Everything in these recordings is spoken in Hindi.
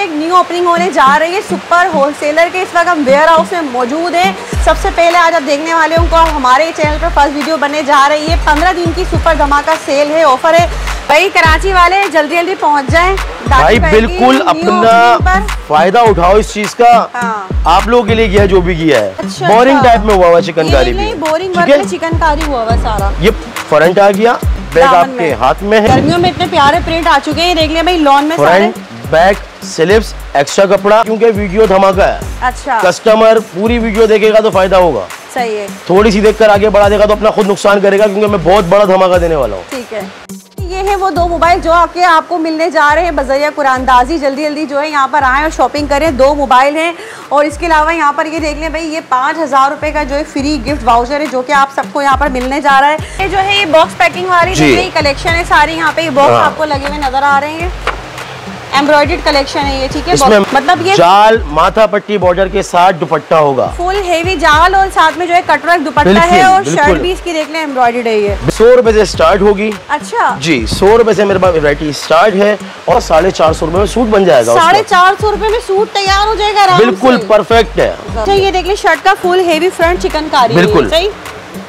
एक न्यू ओपनिंग होने जा रही है सुपर होलसेलर के। इस वक्त हम वेयर हाउस में मौजूद हैं। सबसे पहले आज आप देखने वाले उनको हमारे चैनल पर फर्स्ट वीडियो बनने जा रही है। 15 दिन की सुपर धमाका सेल है, ऑफर है भाई। कराची वाले जल्दी जल्दी पहुंच जाएं भाई, बिल्कुल अपना फायदा उठाओ इस चीज का। हाँ। आप लोगों के लिए किया है जो भी किया है। अच्छा, बोरिंग टाइप में हुआ हुआ चिकनकारी भी, बोरिंग वर्क में चिकनकारी हुआ हुआ सारा। ये फ्रंट आ गया, बैक आपके हाथ में है। गर्मियों में इतने प्यारे प्रिंट आ चुके हैं, देख लिया भाई लॉन में फ्रंट बैक स्लिप्स एक्स्ट्रा कपड़ा, क्योंकि वीडियो धमाका है। अच्छा, कस्टमर पूरी वीडियो देखेगा तो फायदा होगा। सही है। थोड़ी सी देखकर आगे बढ़ा देगा तो अपना खुद नुकसान करेगा, क्योंकि मैं बहुत बड़ा धमाका देने वाला हूँ। ठीक है, ये है वो दो मोबाइल जो आपको मिलने जा रहे हैं बज़रिया कुरानदाजी। जल्दी जल्दी जो है यहाँ पर आएँ और शॉपिंग करें। दो मोबाइल हैं और इसके अलावा यहाँ पर ये देख लें भाई, ये 5000 रुपये का जो है फ्री गिफ्ट वाउचर है जो कि आप सबको यहाँ पर मिलने जा रहा है। ये जो है ये बॉक्स पैकिंग वाली कलेक्शन है सारी। यहाँ पे ये बॉक्स आपको लगे हुए नजर आ रहे हैं, एम्ब्रॉयडर्ड कलेक्शन है ये। ठीक है, मतलब ये जाल माथा पट्टी बॉर्डर के साथ दुपट्टा होगा, फुल हेवी जाल और साथ में जो है कटवर्क दुपट्टा है और शर्ट भी इसकी देख लें एम्ब्रॉयडर्ड है। ये 100 रुपए से स्टार्ट होगी। अच्छा जी, 100 रुपए से मेरे पास वैरायटी स्टार्ट है और 450 रुपए में सूट बन जाएगा। 450 रुपए में सूट तैयार हो जाएगा, बिल्कुल परफेक्ट है। अच्छा, ये देख ले शर्ट का फुल हेवी फ्रंट चिकनकारी, बिल्कुल सही।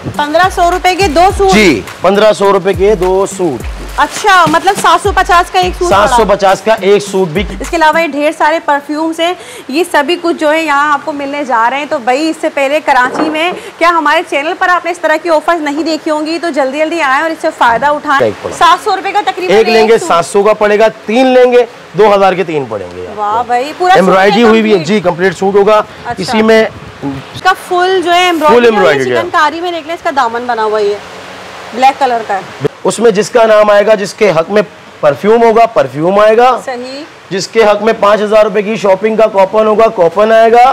1500 रुपए के दो सूट जी, 1500 रुपए के दो सूट। अच्छा, मतलब 750 का एक सूट, 750 का एक सूट भी। इसके अलावा ये ढेर सारे परफ्यूम्स हैं, ये सभी कुछ जो है यहाँ आपको मिलने जा रहे हैं। तो भाई इससे पहले कराची में क्या हमारे चैनल पर आपने इस तरह की ऑफर्स नहीं देखी होंगी, तो जल्दी जल्दी आए और इससे फायदा उठाएं। 700 रुपए का तकरीबन एक लेंगे, 700 का पड़ेगा। 3 लेंगे 2000 के 3 पड़ेंगे। वाह भाई, पूरा एम्ब्रॉयडरी हुई भी है जी, कंप्लीट सूट होगा। अच्छा। इसी में इसका फुल जो है एम्ब्रॉयडरी चिकनकारी में देख ले, इसका दामन बना हुआ है ब्लैक कलर का है। उसमें जिसका नाम आएगा, जिसके हक में परफ्यूम होगा परफ्यूम आएगा, सही। जिसके हक में 5000 रुपए की शॉपिंग का कूपन होगा कूपन आएगा,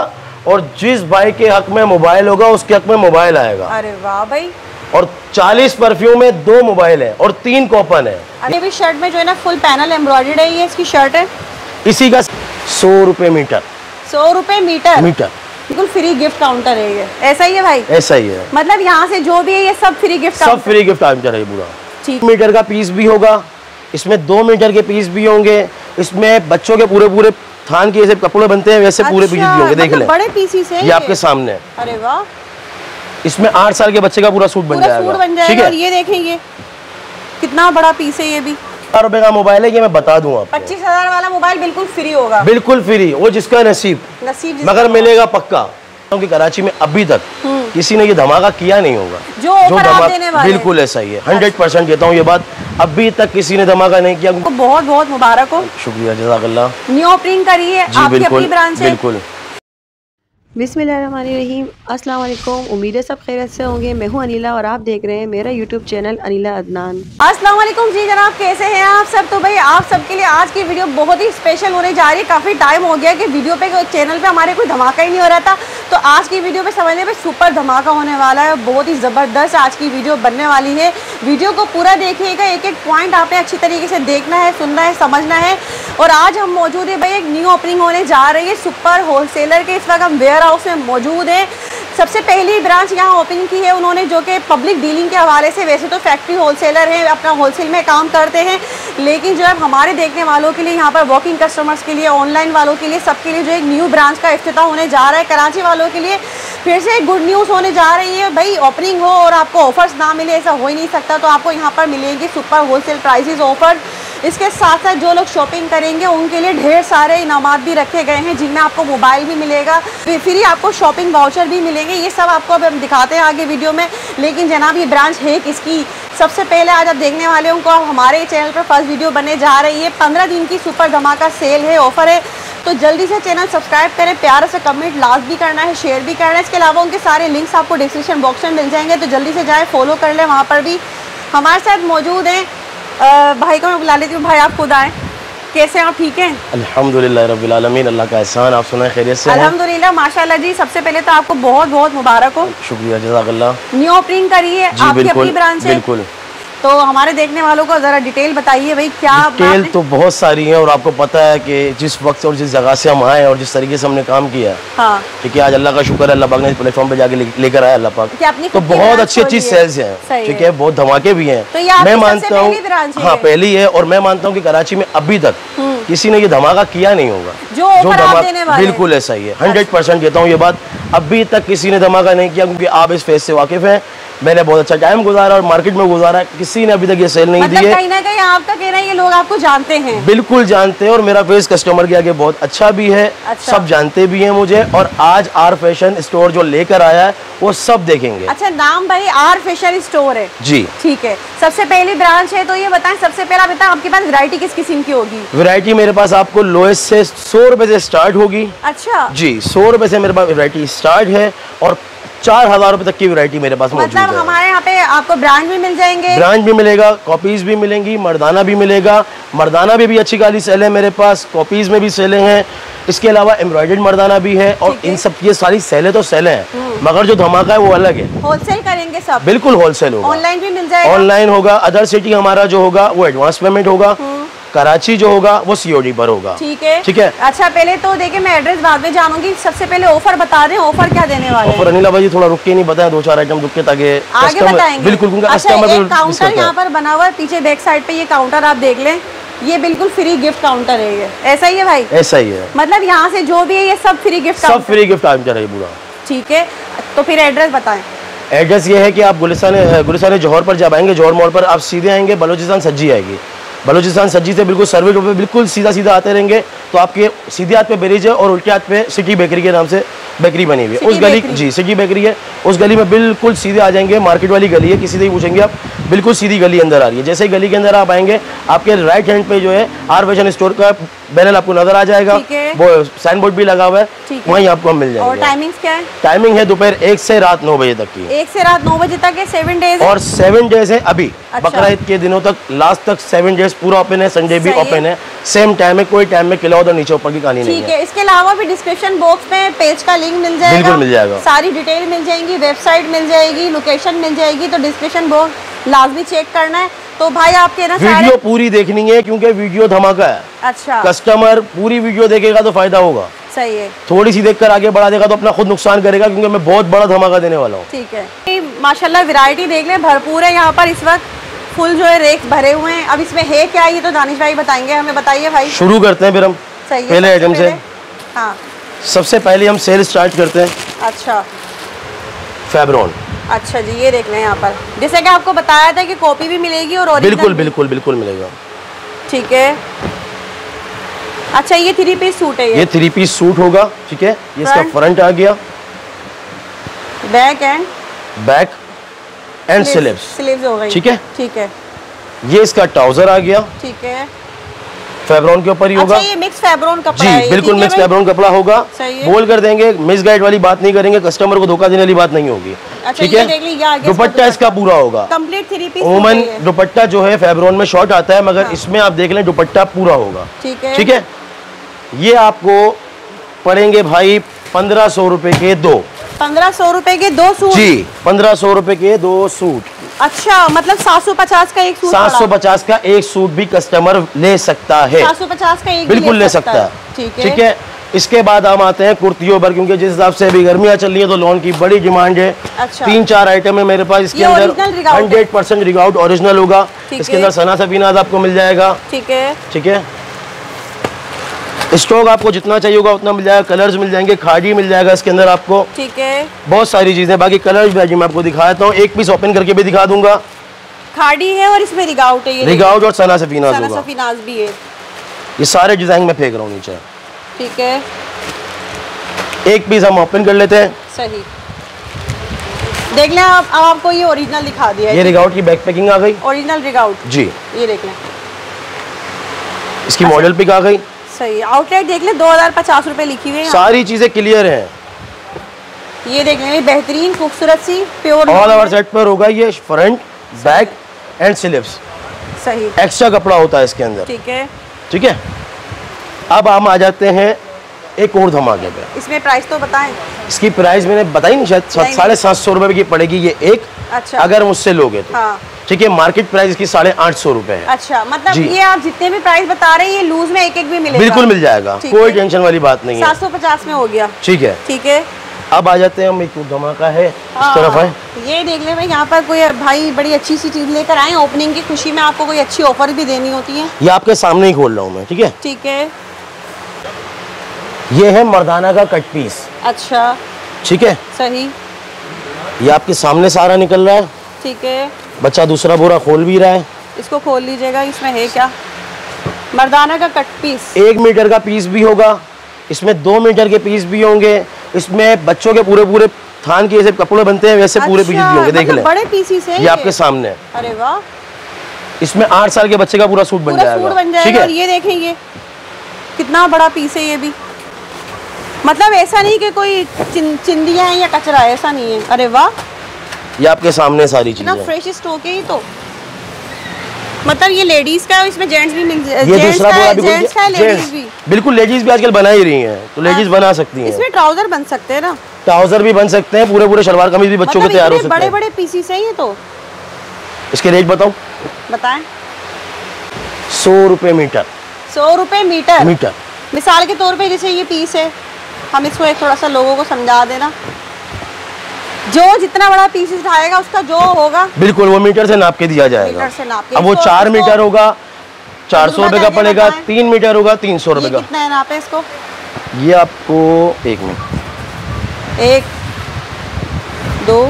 और जिस भाई के हक में मोबाइल होगा उसके हक में मोबाइल आएगा। अरे वाह भाई। और 40 परफ्यूम में 2 मोबाइल है और 3 कूपन है। अरे भी शर्ट में जो है ना फुल पैनल एम्ब्रॉयडर्ड है, ये इसकी शर्ट है। इसी का 100 रुपए मीटर। 100 रुपए मीटर बिल्कुल फ्री गिफ्ट काउंटर है ये, ऐसा ही है भाई? ऐसा ही है, मतलब यहाँ से जो भी है ये सब फ्री गिफ्ट, सब फ्री गिफ्ट काउंटर है पूरा। 1 मीटर का पीस भी होगा, इसमें 2 मीटर के पीस भी होंगे। इसमें बच्चों के पूरे थान के जैसे कपड़े बनते हैं वैसे पूरे पीस भी होंगे। देख लें, बड़े पीसेस हैं ये आपके सामने है। अरे वाह, इसमें 8 साल के बच्चे का पूरा सूट बन जाएगा। ठीक है, और ये देखें ये कितना बड़ा पीस है। ये भी 1000 रुपए का मोबाइल है, ये मैं बता दूं आपको। 25,000 वाला मोबाइल बिल्कुल फ्री होगा, बिल्कुल फ्री। वो जिसका नसीब मगर मिलेगा पक्का, क्योंकि कराची में अभी तक किसी ने ये धमाका किया नहीं होगा जो धमाका। बिल्कुल ऐसा ही है, 100% कहता हूँ ये बात, अभी तक किसी ने धमाका नहीं किया। बहुत बहुत मुबारक हो, शुक्रिया, जज़ाकल्लाह। न्यू ओपनिंग करी है आपकी अपनी ब्रांच है। बिल्कुल। बिस्मिल्लाहिर्रहमानिर्रहीम, अस्सलाम वालेकुम। उम्मीद है सब खैरियत से होंगे। मैं हूं अनिला और आप देख रहे हैं मेरा यूट्यूब चैनल अनिला अदनान। अस्सलाम वालेकुम जी जनाब, कैसे हैं आप सब? तो भाई आप सबके लिए आज की वीडियो बहुत ही स्पेशल होने जा रही है। काफ़ी टाइम हो गया कि वीडियो पे चैनल पे हमारे कोई धमाका ही नहीं हो रहा था, तो आज की वीडियो पे समझने पे सुपर धमाका होने वाला है। बहुत ही ज़बरदस्त आज की वीडियो बनने वाली है। वीडियो को पूरा देखिएगा, एक एक पॉइंट आपने अच्छी तरीके से देखना है, सुनना है, समझना है। और आज हम मौजूद है भाई एक न्यू ओपनिंग होने जा रही है सुपर होलसेलर के। इस वक्त हम वेयर हाउस में मौजूद है। सबसे पहली ब्रांच यहाँ ओपनिंग की है उन्होंने, जो कि पब्लिक डीलिंग के हवाले से, वैसे तो फैक्ट्री होलसेलर है, अपना होलसेल में काम करते हैं, लेकिन जो है हमारे देखने वालों के लिए, यहाँ पर वॉकिंग कस्टमर्स के लिए, ऑनलाइन वालों के लिए, सबके लिए जो एक न्यू ब्रांच का इफ्तिताह होने जा रहा है। कराची वालों के लिए फिर से एक गुड न्यूज़ होने जा रही है। भाई ओपनिंग हो और आपको ऑफर्स ना मिले, ऐसा हो ही नहीं सकता। तो आपको यहाँ पर मिलेंगे सुपर होलसेल प्राइजेस ऑफर। इसके साथ साथ जो लोग शॉपिंग करेंगे उनके लिए ढेर सारे इनामात भी रखे गए हैं, जिनमें आपको मोबाइल भी मिलेगा, फ्री आपको शॉपिंग वाउचर भी मिलेंगे। ये सब आपको अब हम दिखाते हैं आगे वीडियो में। लेकिन जनाब ये ब्रांच है किसकी? सबसे पहले आज आप देखने वाले उनको हमारे चैनल पर फर्स्ट वीडियो बनने जा रही है। 15 दिन की सुपर धमाका सेल है, ऑफर है। तो जल्दी से चैनल सब्सक्राइब करें, प्यार से कमेंट लाजमी करना है, शेयर भी करना है। इसके अलावा उनके सारे लिंक्स आपको डिस्क्रिप्शन बॉक्स में मिल जाएंगे, तो जल्दी से जाएँ, फॉलो कर लें। वहाँ पर भी हमारे साथ मौजूद हैं भाई को मैं बुला लेती हूँ। भाई आप खुद आए, कैसे हैं आप? ठीक हैं अल्हम्दुलिल्लाह रब्बिल आलमीन, अल्लाह का एहसान। आप सुनाए खैरियत से? अल्हम्दुलिल्लाह माशाल्लाह जी। सबसे पहले तो आपको बहुत बहुत मुबारक हो। शुक्रिया, जज़ाकल्लाह। न्यू ओपनिंग करी है आपकी अपनी ब्रांच है? बिल्कुल। तो हमारे देखने वालों को जरा डिटेल बताइए भाई, क्या डिटेल तो बहुत सारी है और आपको पता है कि जिस वक्त और जिस जगह से हम आए और जिस तरीके से हमने काम किया है, हाँ, ठीक है, आज अल्लाह का शुक्र है, अल्लाह पाक ने इस प्लेटफॉर्म पे जाके लेकर आया अल्लाह पाक, तो बहुत अच्छी अच्छी सेल्स हैं, ठीक है, बहुत धमाके भी हैं। मैं मानता हूँ, हाँ पहली है, और मैं मानता हूँ कि कराची में अभी तक किसी ने ये धमाका किया नहीं होगा जो धमाका देने वाले। बिल्कुल ऐसा ही है, 100% देता हूँ ये बात। अभी तक किसी ने धमाका नहीं किया, क्योंकि आप इस फेस से वाकिफ हैं। मैंने बहुत अच्छा टाइम गुजारा और मार्केट में गुजारा, किसी ने अभी तक ये सेल नहीं दी है। कहीं ना कहीं आपका कहना है ये लोग आपको जानते हैं। बिल्कुल जानते हैं, और मेरा फेस कस्टमर के आगे बहुत अच्छा भी है। सब जानते भी हैं मुझे, और आज आर फैशन स्टोर जो लेकर आया है वो सब देखेंगे। अच्छा, नाम भाई आर फैशन स्टोर है जी, ठीक है। सबसे पहली ब्रांच है, तो ये बताएं सबसे पहला बताएं आपके पास वैरायटी किस किस्म की होगी? वैरायटी मेरे पास आपको लोएस्ट से 100 रुपए से स्टार्ट होगी। अच्छा जी, 100 रुपए से मेरे पास वैरायटी स्टार्ट है, और 4000 रुपए तक की वैरायटी मेरे पास मौजूद है। मतलब हमारे यहाँ पे आपको ब्रांड भी मिल जाएंगे? ब्रांड भी मिलेगा, कॉपीज भी मिलेंगी, मर्दाना भी मिलेगा। मर्दाना भी अच्छी खाली सेल है मेरे पास, कॉपीज में भी सेलें हैं। इसके अलावा एम्ब्रॉयडर्ड मर्दाना भी है, और इन सब की सारी सेलें तो सेलें हैं, मगर जो धमाका है वो अलग है। होलसेल करेंगे सब? बिल्कुल होलसेल होगा। ऑनलाइन भी मिल जाएगा? ऑनलाइन होगा। अदर सिटी हमारा जो होगा वो एडवांस पेमेंट होगा। कराची जो होगा वो COD पर होगा। ठीक है, ठीक है। अच्छा, पहले तो देखिए मैं एड्रेस बाद में जानूंगी, सबसे पहले ऑफर बता दें, ऑफर क्या देने वाले हैं? ऑफर अनिला भाई जी थोड़ा रुक के नहीं बताया, 2-4 आइटम रुक के, ताकि आगे बताएंगे। बिल्कुल, क्योंकि अच्छा, एक काउंटर यहाँ पर बना हुआ है पीछे बैक साइड पे, ये काउंटर आप देख लें, ये बिल्कुल फ्री गिफ्ट काउंटर है। ये ऐसा ही है भाई? ऐसा ही है, मतलब यहाँ से जो भी है ये सब फ्री गिफ्ट, सब फ्री गिफ्ट काउंटर है पूरा। ठीक है, तो फिर एड्रेस बताएं। एड्रेस ये है कि आप गुलिस्तान जौहर पर जब आएंगे, जौहर मोड़ पर आप सीधे आएंगे, बलोचिस्तान सज्जी आएगी। बलोचिस्तान सज्जी से बिल्कुल सर्वे रोड पे बिल्कुल सीधा सीधा आते रहेंगे तो आपके सीधे हाथ पे ब्रिज है, और उल्टे हाथ पे सिटी बेकरी के नाम से बेकरी बनी हुई है। उस गली, जी सिटी बेकरी है, उस गली में बिल्कुल सीधे आ जाएंगे। मार्केट वाली गली है, किसी से ही पूछेंगे आप, बिल्कुल सीधी गली अंदर आ रही है। जैसे ही गली के अंदर आप आएंगे, आपके राइट हैंड पे जो है आर फैशन स्टोर का बैनर आपको नजर आ जाएगा, वो साइन बोर्ड भी लगा हुआ है, वहीं आपको मिल जाएगा। और टाइमिंग क्या है? टाइमिंग है दोपहर 1 से रात 9 बजे तक की। 1 से रात 9 बजे तक है, 7 डेज और 7 डेज है अभी। अच्छा। बकरा ईद के दिनों तक, लास्ट तक 7 डेज पूरा ओपन है, संडे भी ओपन है, सेम टाइम है, कोई टाइम में किला उधर नीचे ऊपर की कहानी नहीं है। इसके अलावा भी डिस्क्रिप्शन बॉक्स में पेज का लिंक मिल जाएगा, बिल्कुल मिल जाएगा, सारी डिटेल मिल जाएगी, वेबसाइट मिल जाएगी, लोकेशन मिल जाएगी, तो डिस्क्रिप्शन बॉक्स लाजमी चेक करना है। तो भाई आपके ना वीडियो पूरी देखनी है, क्योंकि वीडियो धमाका है। अच्छा, कस्टमर पूरी वीडियो देखेगा तो फायदा होगा। सही है, थोड़ी सी देखकर आगे बढ़ा देगा तो अपना खुद नुकसान करेगा, क्योंकि मैं बहुत बड़ा धमाका देने वाला हूँ। ठीक है, माशाल्लाह वैरायटी देख लें, भरपूर है यहाँ पर। इस वक्त फुल जो है रेक भरे हुए हैं। अब इसमें है क्या, ये तो दानिश भाई बताएंगे, हमें बताइए भाई। शुरू करते हैं फिर हम पहले आइटम से। हाँ, सबसे पहले हम सेल स्टार्ट करते हैं। अच्छा, फैब्रॉन। अच्छा जी, ये देख लें यहाँ पर, जैसे कि आपको बताया था कि कॉपी भी मिलेगी और बिल्कुल बिल्कुल बिल्कुल मिलेगा। ठीक है, अच्छा ये 3 पीस सूट है? ये 3 पीस सूट होगा। ठीक है, ये इसका फ्रंट आ गया, बैक एंड स्लीव्स हो गई। ठीक है, ठीक है, ये इसका ट्राउजर आ गया। ठीक है, फैब्रॉन के ऊपर ही होगा। अच्छा, ये मिक्स फैब्रॉन कपड़ा है? जी बिल्कुल मिक्स फैब्रॉन कपड़ा होगा। बोल कर देंगे, मिस गाइड वाली बात नहीं करेंगे, कस्टमर को धोखा देने वाली बात नहीं होगी। ठीक है, दुपट्टा इसका पूरा होगा कंप्लीट 3 पीस। ओमन दुपट्टा जो है फैब्रॉन में शॉर्ट आता है, मगर इसमें आप देख लें दुपट्टा पूरा होगा। ठीक है, ये आपको पड़ेंगे भाई 1500 रुपए के 2। 1500 रुपए के 2 सूट? जी, 1500 रुपए के 2 सूट। अच्छा, मतलब 750 का एक सूट? 750 का एक सूट भी कस्टमर ले सकता है। 750 का एक बिल्कुल ले सकता है। ठीक है, इसके बाद हम आते हैं कुर्तियों पर, क्योंकि जिस हिसाब से अभी गर्मियां चल रही है तो लॉन की बड़ी डिमांड है। अच्छा। 3-4 आइटम है मेरे पास। इसके अंदर 100% रिगाउट ओरिजिनल होगा। इसके अंदर सना सफीनाज आपको मिल जाएगा। ठीक है, स्टॉक आपको जितना चाहिए होगा उतना मिल जाएगा। कलर्स मिल जाएंगे, खादी मिल जाएगा इसके अंदर आपको। ठीक है, बहुत सारी चीजें। बाकी कलर्स भी मैं आपको दिखाता हूँ, एक पीस ओपन करके भी दिखा दूंगा। खादी है और इसमें रिगाउट है, रिगाउट और सना सफीनाज भी है। ये सारे डिजाइन में फेंक रहा हूँ नीचे। ठीक है, एक पीस हम ओपन कर लेते हैं। सही, देख लें आप। अब आपको ये ओरिजिनल दिखा दिया है। ये रिगाउट की बैक पैकिंग आ गई, ओरिजिनल रिगाउट। जी, ये देख लें, इसकी मॉडल पिक आ गई। सही, आउटलेट देख ले, 2050 रुपए लिखी हुई है। सारी चीजें क्लियर हैं। ये देख लें, बेहतरीन खूबसूरत सी प्योर ऑल ओवर सेट पर होगा। ये फ्रंट, बैक एंड स्लीव्स। सही, एक्स्ट्रा कपड़ा होता है इसके अंदर। ठीक है, अब हम आ जाते हैं एक और धमाके पे। इसमें प्राइस तो बताएं। इसकी प्राइस मैंने बताई नहीं, शायद 750 रुपए की पड़ेगी ये एक। अच्छा, अगर मुझसे लोगे तो। हाँ। ठीक है, मार्केट प्राइस इसकी 850 रुपए है। अच्छा, मतलब ये आप जितने भी प्राइस बता रहे हैं, ये लूज में एक भी मिलेगा? बिल्कुल मिल जाएगा, कोई टेंशन वाली बात नहीं है। 750 में हो गया। ठीक है, अब आ जाते हैं हम, एक धमाका है इस तरफ है। ये देख ले भाई, यहाँ पर कोई भाई बड़ी अच्छी सी चीज लेकर आए, ओपनिंग की खुशी में आपको कोई अच्छी ऑफर भी देनी होती है। ये आपके सामने ही खोल रहा हूँ मैं, ठीक है? ठीक है। ये है मर्दाना का कट पीस। अच्छा, ठीक है, सही। ये आपके सामने सारा निकल रहा है। ठीक है। बच्चा दूसरा बोरा खोल भी रहा है। इसको खोल लीजिएगा, इसमें है क्या? मर्दाना का कट पीस। 1 मीटर का पीस भी होगा, इसमें 2 मीटर के पीस भी होंगे, इसमें बच्चों के पूरे पूरे थान के जैसे कपड़े बनते हैं वैसे पूरे पीस भी होंगे। देख लें, बड़े पीसेस हैं ये आपके सामने। अरे वाह, इसमें 8 साल के बच्चे का पूरा सूट बन जाएगा। ठीक है, और ये देखें, ये कितना बड़ा पीस है ये भी। मतलब ऐसा नहीं कि कोई चिंदियां हैं या कचरा, ऐसा नहीं है। अरे वाह, ये आपके सामने सारी चीजें। इतना फ्रेश स्टॉक है ये तो। मतलब ये लेडीज का है, इसमें जेंट्स भी मिल ये दूसरा बोरा भी बिल्कुल लेडीज भी आजकल बना ही रही हैं, तो लेडीज बना सकती हैं। इसमें ट्राउजर बन सकते हैं ना? ट्राउजर भी बन सकते हैं, पूरे पूरे शलवार कमीज भी बच्चों के तैयार हो सकते हैं। बड़े बड़े पीसीस हैं ये तो। इसके रेट बताओ? बताएं। 100 रुपए मीटर। 100 रुपए मीटर? मीटर। मिसाल के तौर पे जैसे ये पीस है, हम इसको एक थोड़ा सा लोगों को समझा देना। जो जितना बड़ा पीस उठाएगा उसका जो होगा बिल्कुल वो मीटर से नाप के दिया जाएगा। मीटर से नाप के। अब वो 4 मीटर होगा 400 रुपए का पड़ेगा, 3 मीटर होगा 300 रुपए का। कितना है नापे इसको? ये आपको 1 मिनट, 1 2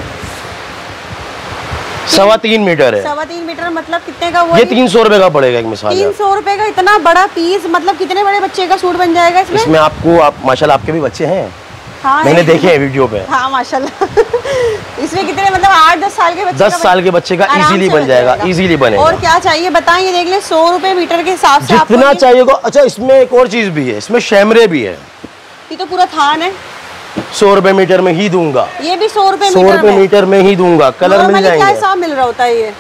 3.25 मीटर है। 3.25 मीटर मतलब कितने का? वो ये 300 रुपए का पड़ेगा एक मिसाल। 300 रुपए का इतना बड़ा पीस, मतलब कितने बड़े बच्चे का सूट बन जाएगा इसमें? इसमें आपको माशाल्लाह आपके भी बच्चे हैं। हाँ, मैंने देखे हैं वीडियो पे। हाँ माशाल्लाह। इसमें कितने मतलब 8-10 साल के बच्चे 10 साल के बच्चे का इजीली बन जाएगा, इजीली बनेगा। और क्या चाहिए बताएं, ये देख ले 100 रुपए मीटर के हिसाब से जितना चाहिए। अच्छा, इसमें एक और चीज भी है, इसमें शैमरे भी है। ये तो पूरा थान है। 100 रुपए मीटर में ही दूंगा। ये भी 100 रुपए मीटर में ही दूंगा। कलर मिल जाएंगे। क्या हिसाब मिल रहा होता है ये?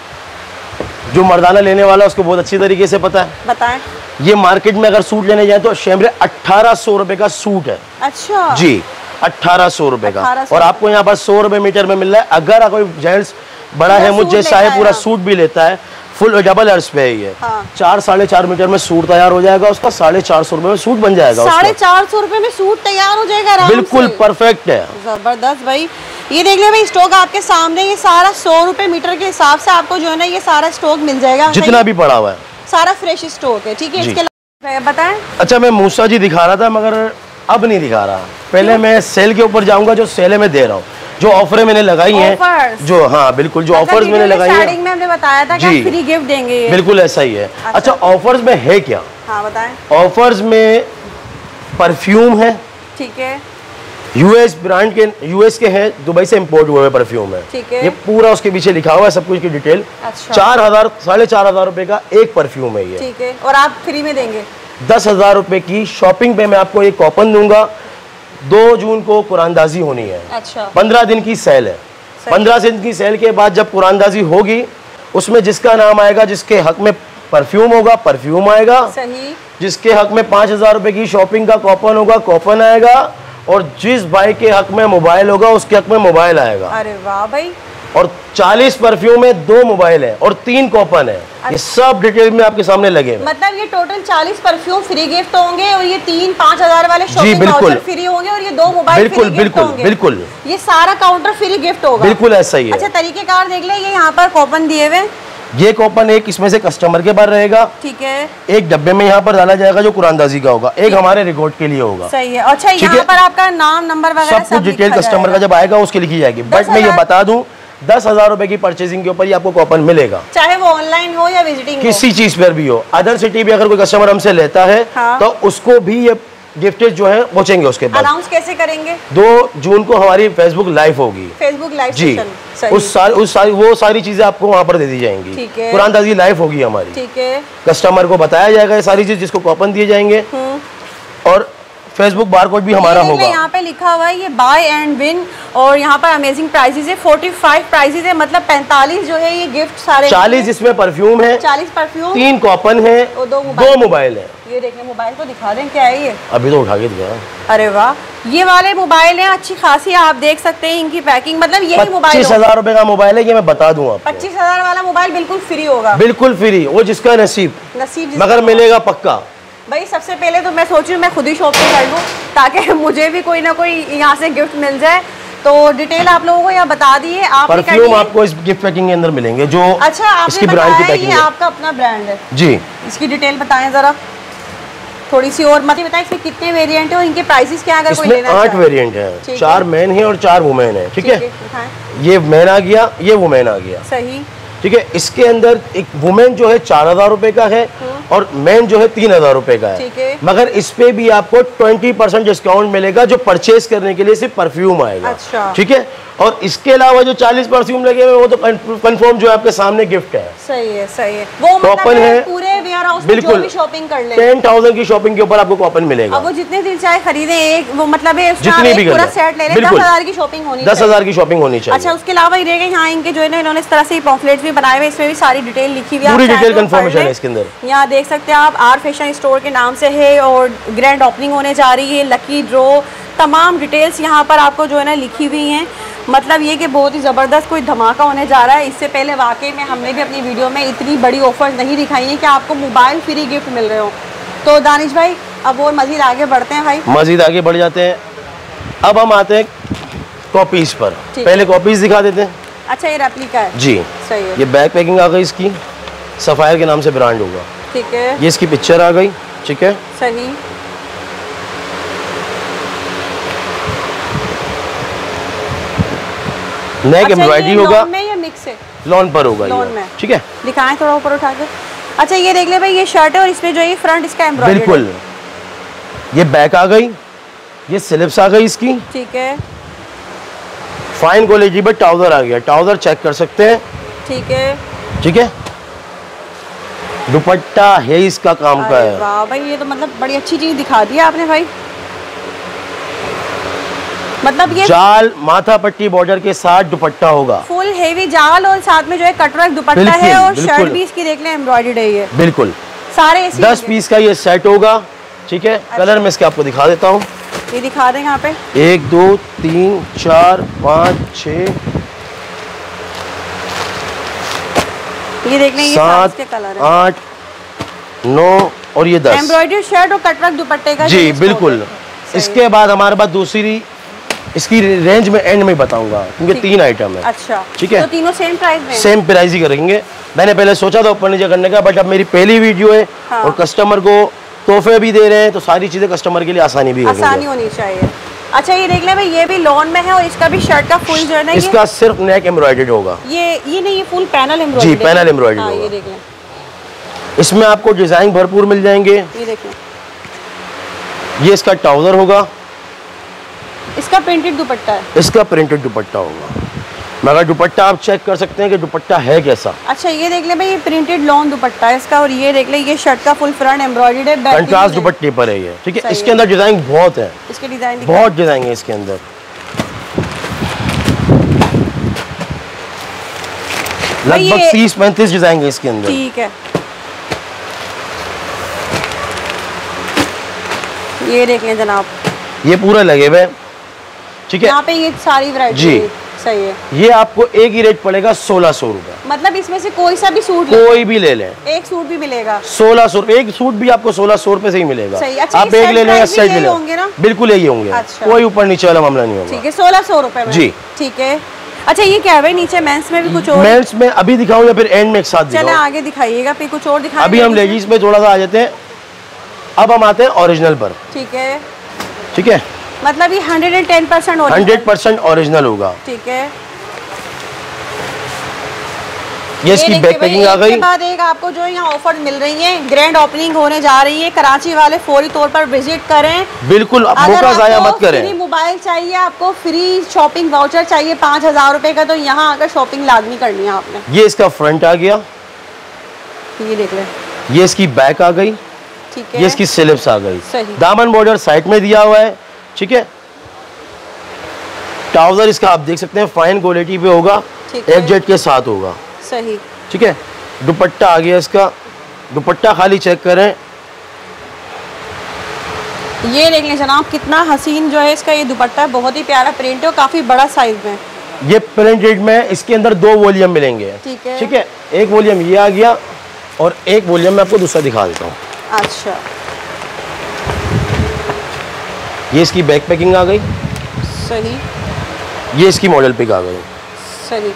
जो मर्दाना लेने वाला उसको बहुत अच्छी तरीके से पता है। बताएं। ये मार्केट में अगर सूट लेने जाए तो शैमरे 1800 रुपए का सूट है। अच्छा जी, 1800 रुपए का। और आपको यहाँ पर 100 रुपए मीटर में मिल रहा है। अगर कोई जेंट्स बड़ा है मुझ जैसा है, पूरा सूट भी लेता है, फुल डबल अर्ज पे है ये। 4-4.5 मीटर में सूट तैयार हो जाएगा उसका। 450 रुपए में सूट बन जाएगा। 450 रुपए में सूट तैयार हो जाएगा। बिल्कुल परफेक्ट है, जबरदस्त भाई। ये देख ले भाई, स्टॉक आपके सामने, ये सारा 100 रुपए मीटर के हिसाब से आपको जो है ना ये सारा स्टॉक मिल जाएगा, जितना भी पड़ा हुआ है सारा फ्रेश स्टॉक है। ठीक है, इसके अलावा बताएं। अच्छा, मैं मूसा जी दिखा रहा था मगर अब नहीं दिखा रहा। पहले मैं सेल के ऊपर जाऊंगा, जो सेल में दे रहा हूँ, जो ऑफर मैंने लगाई हैं, जो हाँ बिल्कुल जो ऑफर्स मैंने लगाई हैं। स्टार्टिंग में हमने बताया था कि फ्री गिफ्ट देंगे ये। बिल्कुल ऐसा ही है। अच्छा, ऑफर्स में है क्या? हाँ बताएं। ऑफर्स में परफ्यूम है। ठीक है, यूएस ब्रांड के, यूएस के हैं, दुबई से इंपोर्ट हुए परफ्यूम है। ठीक है, ये पूरा उसके पीछे लिखा हुआ है सब कुछ की डिटेल। 4000 4,500 रुपए का एक परफ्यूम है ये। ठीक है, और आप फ्री में देंगे। 10,000 रुपए की शॉपिंग पे मैं आपको एक कूपन दूंगा। 2 जून को कुरानदाजी होनी है। अच्छा, 15 दिन की सेल है। 15 दिन की सेल के बाद जब कुरानदाजी होगी, उसमें जिसका नाम आएगा, जिसके हक में परफ्यूम होगा, परफ्यूम आएगा। सही। जिसके हक में 5,000 रुपए की शॉपिंग का कूपन होगा, कूपन आएगा। और जिस भाई के हक में मोबाइल होगा, उसके हक में मोबाइल आएगा। अरे वाह भाई। और 40 परफ्यूम है, 2 मोबाइल है और 3 कूपन है। ये सब डिटेल में आपके सामने लगे। मतलब ये टोटल 40 परफ्यूम फ्री गिफ्ट होंगे और ये 3-5,000 वाले शॉपिंग वाउचर फ्री होंगे और ये 2 मोबाइल फ्री गिफ्ट होंगे। बिल्कुल, ये सारा काउंटर फ्री गिफ्ट होगा। बिल्कुल ऐसा ही है। अच्छा, तरीकेकार देख ले, ये यहाँ पर कूपन दिए हुए। ये कूपन एक इसमें से कस्टमर के पास रहेगा। ठीक है, एक डब्बे में यहाँ पर डाला जाएगा जो कुरानदाजी का होगा, एक हमारे रिकॉर्ड के लिए होगा। सही है। अच्छा, यहाँ पर आपका नाम, नंबर वगैरह सब कुछ डिटेल कस्टमर का जब आएगा उसकी लिखी जाएगी। बट मैं ये बता दूं, 10,000 रुपए की परचेजिंग के ऊपर ये आपको कूपन मिलेगा, चाहे वो ऑनलाइन हो या विजिटिंग, किसी चीज पर भी हो। अदर सिटी भी अगर कोई कस्टमर हमसे लेता है तो उसको भी ये गिफ्टेड जो है पहुंचेंगे उसके पास। अनाउंस कैसे करेंगे? 2 जून को हमारी फेसबुक लाइव होगी। फेसबुक लाइव जी, वो सारी चीजें आपको वहाँ पर दे दी जाएंगी। ठीक है, कुरानदाजी लाइव होगी हमारी। ठीक है, कस्टमर को बताया जाएगा ये सारी चीज, जिसको कूपन दिए जाएंगे। और फेसबुक बारकोड भी हमारा होगा। यहाँ पे लिखा हुआ है ये बाय एंड विन, और यहाँ पर अमेजिंग प्राइसेस है। 45 प्राइसेस है, मतलब 45 जो है ये गिफ्ट सारे। 40 इसमें परफ्यूम है, 40 परफ्यूम, 3 कूपन है, 2 मोबाइल है। ये देखने मोबाइल तो दिखा दें, क्या है ये? अभी तो उठा के दिखा। अरे वाह, ये वाले मोबाइल है, अच्छी खासी आप देख सकते हैं इनकी पैकिंग। मतलब यही मोबाइल 25,000 रुपए का मोबाइल है, ये मैं बता दूं आपको। 25,000 वाला मोबाइल बिल्कुल फ्री होगा। बिल्कुल फ्री, वो जिसका नसीब मगर मिलेगा पक्का। भाई सबसे पहले तो मैं सोच रही हूँ मैं खुद ही शॉपिंग कर लूँ, ताकि मुझे भी कोई ना कोई यहाँ से गिफ्ट मिल जाए। तो डिटेल आप लोगों को यहाँ बता दिए। आप परफ्यूम आपको इस गिफ्ट पैकिंग के अंदर मिलेंगे जो इसकी ब्रांड की पैकिंग है। आपका अपना ब्रांड है जी। इसकी डिटेल बताएं जरा थोड़ी सी और, मतलब बताएं इसमें कितने वेरिएंट है और इनके प्राइसेस क्या है अगर कोई लेना चाहे। 8 वेरिएंट है, 4 मेन है और 4 वुमेन है। ठीक है, ये मेन आ गया, ये वुमेन आ गया। सही। ठीक है, इसके अंदर एक वुमेन जो है 4000 रुपए का है और मेन जो है 3000 रुपए का है। मगर इस पे भी आपको 20% डिस्काउंट मिलेगा जो परचेज करने के लिए सिर्फ परफ्यूम आएगा। अच्छा। ठीक है, और इसके अलावा जो 40 परफ्यूम लगे हुए वो तो कंफर्म जो है आपके सामने गिफ्ट है। सही है, सही है। वो कॉपन है पूरे वेयर हाउस में जो भी शॉपिंग कर ले 10,000 की शॉपिंग के ऊपर आपको कॉपन मिलेगा। अब वो जितने दिल चाहे खरीदे, एक वो मतलब है जितनी भी पूरा सेट ले रहे 10,000 की शॉपिंग होनी 10,000 की शॉपिंग होनी चाहिए। अच्छा, उसके अलावा ये यहाँ इनके जो है ना इन्होंने इस तरह से पॉम्फलेट्स भी बनाए हुए, इसमें भी सारी डिटेल लिखी हुई है, पूरी डिटेल कंफर्मेशन है इसके अंदर। यहाँ देख सकते हैं आप, आर फैशन स्टोर के नाम से है और ग्रैंड ओपनिंग होने जा रही है, लकी ड्रॉ, तमाम डिटेल्स यहाँ पर आपको जो है ना लिखी हुई हैं। मतलब ये कि बहुत ही ज़बरदस्त कोई धमाका होने जा रहा है। इससे पहले वाकई में हमने भी अपनी वीडियो में इतनी बड़ी ऑफर नहीं दिखाई है कि आपको मोबाइल फ्री गिफ्ट मिल रहे हो। तो दानिश भाई अब और मज़ीद आगे बढ़ते हैं भाई, मज़ीद आगे बढ़ जाते हैं। अब हम आते हैं कॉपीज पर, पहले कॉपीज दिखा देते हैं। अच्छा, ये रेप्लिका है जी। सही है। ये बैक पैकिंग आ गई, इसकी सफायर के नाम से ब्रांड होगा। ठीक है, ये इसकी पिक्चर आ गई। ठीक है, सही। नेक एम्ब्रॉयडरी होगा, लॉन में या मिक्स है? लॉन पर होगा लॉन में। ठीक है, दिखाएं थोड़ा ऊपर उठा के। अच्छा, ये देख ले भाई, ये शर्ट है और इसमें जो ये फ्रंट इसका एम्ब्रॉयडरी। बिल्कुल। ये बैक आ गई, ये स्लिप्स आ गई इसकी। ठीक है, फाइन क्वालिटी पर ट्राउजर आ गया, ट्राउजर चेक कर सकते हैं। ठीक है, ठीक है, दुपट्टा है इसका काम का है। वाह भाई, ये तो मतलब बड़ी अच्छी चीज दिखा दी आपने भाई। मतलब ये जाल माथा पट्टी बॉर्डर के साथ दुपट्टा होगा, फुल हेवी जाल और साथ में जो है कटवर्क दुपट्टा है और शर्ट भी इसकी देख लें एम्ब्रॉयडर्ड है ये। बिल्कुल, सारे 10 पीस का ये सेट होगा। ठीक है, अच्छा। कलर मैं इसके आपको दिखा देता हूँ, ये दिखा दें यहाँ पे। 1 2 3 4 5 6 ये देख लें, ये 7 के कलर है, 8 9 और ये 10 एम्ब्रॉयडर्ड शर्ट और कटवर्क दुपट्टे का। जी बिल्कुल। इसके बाद हमारे पास दूसरी इसकी रेंज में एंड में बताऊंगा क्योंकि 3 आइटम है। अच्छा, ठीक है, तो तीनों सेम प्राइस में? सेम प्राइस ही करेंगे। मैंने पहले सोचा था ऊपर नीचे करने का, बट अब मेरी पहली वीडियो है। हाँ। और कस्टमर को तोहफे भी दे रहे हैं, तो सारी चीजें कस्टमर के लिए आसानी भी आसानी होनी चाहिए। अच्छा, ये देख ले भाई, ये भी लॉन में है और इसका भी शर्ट का फुल जो है ना, इसका सिर्फ नेक एम्ब्रॉयडर्ड होगा। ये नहीं, ये फुल पैनल एम्ब्रॉयडर्ड। जी, पैनल एम्ब्रॉयडर्ड होगा। ये देख लें, इसमें आपको डिजाइन भरपूर मिल जाएंगे। ये देख लें, ये इसका ट्राउजर होगा, इसका प्रिंटेड दुपट्टा है। इसका प्रिंटेड दुपट्टा होगा, मगर दुपट्टा आप चेक कर सकते हैं कि दुपट्टा है कैसा। अच्छा, ये देख ले भाई, ये प्रिंटेड लॉन दुपट्टा है इसका और ये देख ले, ये शर्ट का फुल फ्रंट एम्ब्रॉयडर्ड है, कंट्रास्ट दुपट्टे पर है ये। ठीक है, इसके अंदर डिजाइन बहुत है, इसके डिजाइन बहुत डिजाइन है इसके अंदर। लगभग 30-35 डिजाइन है इसके अंदर। ठीक है, ये देख लें जनाब, ये पूरा लगे हुए। ठीक है, यहाँ पे ये सारी वैरायटी जी सही है। ये आपको एक ही रेट पड़ेगा 1600 रुपए। मतलब इसमें से कोई सा भी सूट कोई भी ले लें, एक सूट भी मिलेगा 1600 रुपए। एक सूट भी आपको 1600 रुपए से ही मिलेगा। अच्छा, आप एक ले लें या सेट ले लें, होंगे ना? बिल्कुल यही होंगे। अच्छा। कोई ऊपर नीचे वाला मामला नहीं होगा। ठीक है, 1600 रुपए में। जी ठीक है। अच्छा, ये क्या है भाई नीचे? मेंस में भी कुछ और? मेंस में अभी दिखाऊं या फिर एंड में एक साथ दिखाऊं? चले आगे दिखाइएगा, फिर कुछ और दिखाएं। अभी हम लेडीज में थोड़ा सा आ जाते हैं, अब हम आते हैं ओरिजिनल पर। ठीक है, ठीक है, मतलब ये 110% 100% ओरिजिनल होगा। ठीक है, ये इसकी बैक पैकिंग आ गई। इसके बाद एक आपको जो यहाँ ऑफर मिल रही है, ग्रैंड ओपनिंग होने जा रही है, कराची वाले फौरी तौर पर विजिट करें। बिल्कुल, मौका जाया मत करें। फ्री मोबाइल चाहिए, आपको फ्री शॉपिंग वाउचर चाहिए 5000 रुपए का, तो यहाँ आकर शॉपिंग लाजमी करनी है आपने। ये इसका फ्रंट आ गया, ये देख लें, ये इसकी बैक आ गई। ठीक है, ये इसकी स्लिप्स आ गई। सही। दामन बॉर्डर साइड में दिया हुआ है। ठीक है, ट्राउजर इसका आप देख सकते हैं फाइन क्वालिटी पे होगा, एक जेट के साथ होगा। सही। ठीक है, दुपट्टा आ गया इसका, दुपट्टा खाली चेक करें। ये देख लें जनाब, कितना हसीन जो है इसका ये दुपट्टा है, बहुत ही प्यारा प्रिंट है और काफी बड़ा साइज में। ये प्रिंटेड में इसके अंदर 2 वॉल्यूम मिलेंगे। ठीक है, ठीक है, एक वॉल्यूम ये आ गया और एक वॉल्यूम मैं आपको दूसरा दिखा देता हूँ। अच्छा, ये इसकी बैक पैकिंग आ गई। सही। ये इसकी मॉडल पिक आ गई। सही।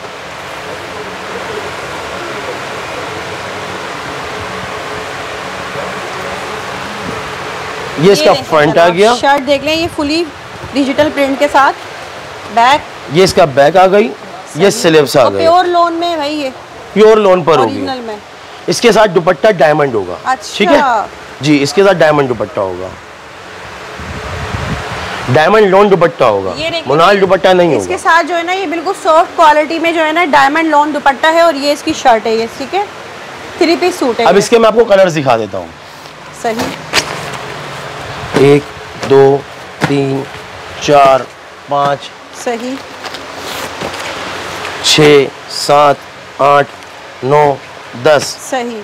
ये इसका फ्रंट आ गया। शर्ट देख लें, ये फुली डिजिटल प्रिंट के साथ। बैक, ये इसका बैक आ गई। ये स्लीव्स आ गई। प्योर लोन में भाई, ये प्योर लोन पर होगी। ओरिजिनल में। इसके साथ दुपट्टा डायमंड होगा। अच्छा। ठीक है जी, इसके साथ डायमंड दुपट्टा होगा, डायमंड लोन दुपट्टा होगा, मोनाल दुपट्टा नहीं होगा। इसके साथ जो है ना, ये बिल्कुल सॉफ्ट क्वालिटी में जो है ना डायमंड लोन दुपट्टा है, और ये इसकी शर्ट है, ये ठीक है, 3 पीस सूट है। अब इसके मैं आपको कलर्स दिखा देता हूँ। सही। 1 2 3 4 5 सही, 6 7 8 9 10। सही।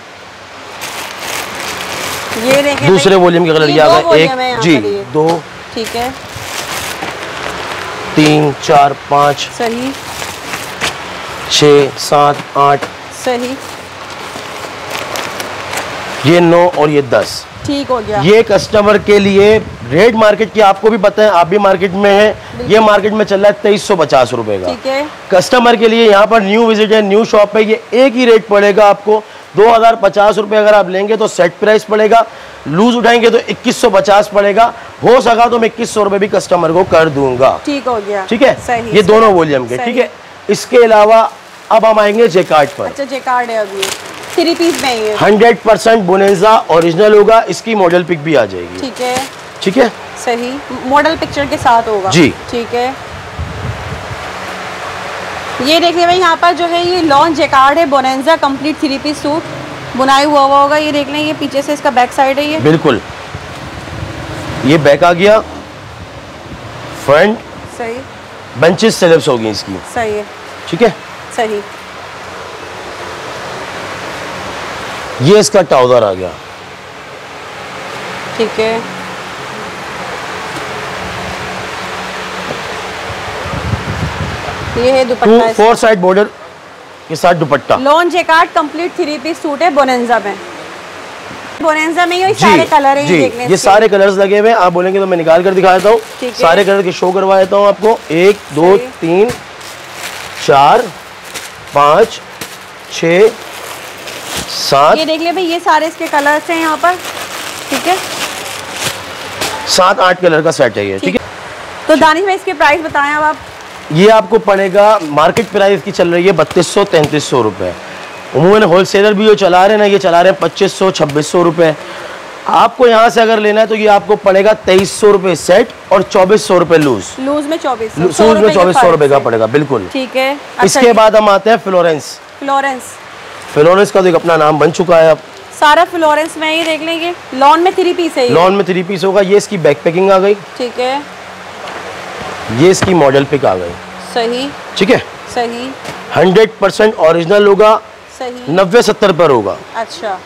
ये देखें दूसरे वॉल्यूम के कलर ये आ गए। 1 जी 2, ठीक है, 3 4 5। सही। 6 7 8। सही। ये 9 और ये 10। ठीक हो गया। ये कस्टमर के लिए रेट मार्केट की आपको भी पता है, आप भी मार्केट में हैं, ये मार्केट में चल रहा है 2350 रुपए का। ठीक है। कस्टमर के लिए यहाँ पर न्यू विजिट है, न्यू शॉप है, ये एक ही रेट पड़ेगा आपको 2050 रुपए। अगर आप लेंगे तो सेट प्राइस पड़ेगा, लूज उठाएंगे तो 2150 पड़ेगा। हो सका तो मैं 2100 रुपए भी कस्टमर को कर दूंगा। ठीक हो गया। ठीक है, ये दोनों वॉल्यूम के। ठीक है, इसके अलावा अब हम आएंगे जेकार्ड पर। अच्छा, जेकार्ड है अभी 3 पीस में ही है। 100% बोनेंजा ओरिजिनल होगा, इसकी मॉडल पिक भी आ जाएगी। ठीक है। ठीक है, सही, मॉडल पिक्चर के साथ होगा जी। ठीक है। ये देखिए भाई, यहाँ पर जो है ये लॉन जेकार्ड है, बोनेंजा कंप्लीट 3 पीस सूट बुनाई हुआ होगा। ये देख लें, ये पीछे से इसका बैक साइड है। ये बिल्कुल, ये बैक आ गया, फ्रंट सही, बंचेस स्लीव्स होगी इसकी। सही है। ठीक है, सही। ये इसका ट्राउजर आ गया। ठीक है। ये है दुपट्टा, 4 साइड बॉर्डर के साथ dupatta. Lawn jacquard complete 3 piece suit है बोनेंजा में। बोनेंजा में ये सारे कलर हैं, जी, ये सारे कलर्स लगे हुए हैं। आप बोलेंगे तो मैं निकाल कर दिखा देता हूँ, सारे कलर के शो करवा देता हूँ आपको। 1 2 3 4 5 6 7। ये देख लिया भाई, ये सारे इसके कलर्स हैं यहाँ पर। ठीक है, 7 8 कलर का सेट है ये। ठीक है, तो दानिश भाई इसके प्राइस बताएं अब आप। ये आपको पड़ेगा, मार्केट प्राइस की चल रही है 3200-3300 रुपए। उमूमन होलसेलर भी जो चला रहे हैं ना, ये चला रहे हैं 2500-2600 रुपए। आपको यहाँ से अगर लेना है तो ये आपको पड़ेगा 2300 रुपए सेट और 2400 रुपए लूज में 2400 रुपए का पड़ेगा। बिल्कुल ठीक है। इसके बाद हम आते हैं फ्लोरेंस। फ्लोरेंस का तो एक अपना नाम बन चुका है अब, सारा फ्लोरेंस में। ये देख लेंगे, लॉन में 3 पीस है। लॉन में 3 पीस होगा। ये इसकी बैक पैकिंग आ गई। ठीक है, ये इसकी मॉडल पिक आ गई। सही। ठीक है, सही, 100% ओरिजिनल होगा। सही, 90-70 पर होगा। अच्छा,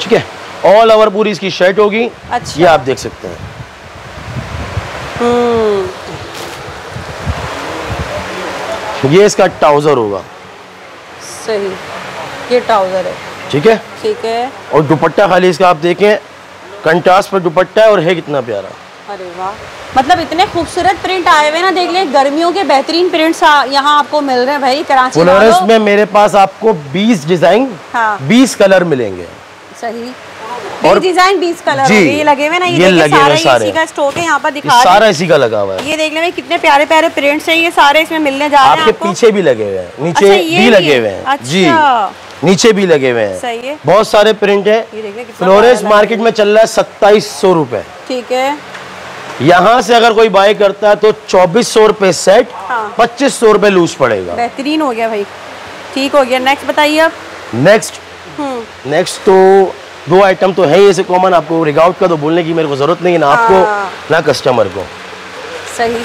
ठीक है, ऑल ओवर पूरी इसकी शर्ट होगी। अच्छा, ये आप देख सकते हैं। ये इसका ट्राउजर होगा। सही, ये ट्राउजर है। ठीक है, ठीक है। और दुपट्टा खाली इसका आप देखें, कंट्रास्ट पर दुपट्टा है और है कितना प्यारा। अरे वाह, मतलब इतने खूबसूरत प्रिंट आए हुए ना, देख ले, गर्मियों के बेहतरीन प्रिंट्स यहाँ आपको मिल रहे हैं भाई कराची फ्लोरेंस में। मेरे पास आपको 20 डिजाइन, 20 कलर मिलेंगे। सही, और डिजाइन 20 कलर ये लगे हुए ना, ये लगे हुए सारे इसी का स्टॉक है यहाँ पर दिखा, सारा इसी का लगा हुआ है। ये देख ले कितने प्यारे प्यारे प्रिंट्स हैं, ये सारे इसमें मिलने जा रहे हैं आपके पीछे भी लगे हुए हैं, नीचे भी लगे हुए हैं। जी, नीचे भी लगे हुए हैं। सही है, बहुत सारे प्रिंट है। फ्लोरेंस मार्केट में चल रहा है 2700 रुपए। ठीक है, यहाँ से अगर कोई बाय करता है तो 2400 रुपए सेट, 2500 रुपए लूज पड़ेगा। बेहतरीन हो गया भाई, ठीक हो गया। नेक्स्ट बताइए आप। नेक्स्ट तो 2 आइटम तो है ही ऐसे कॉमन, आपको रिगाउट का तो बोलने की मेरे को जरूरत नहीं है, ना आपको ना कस्टमर को। सही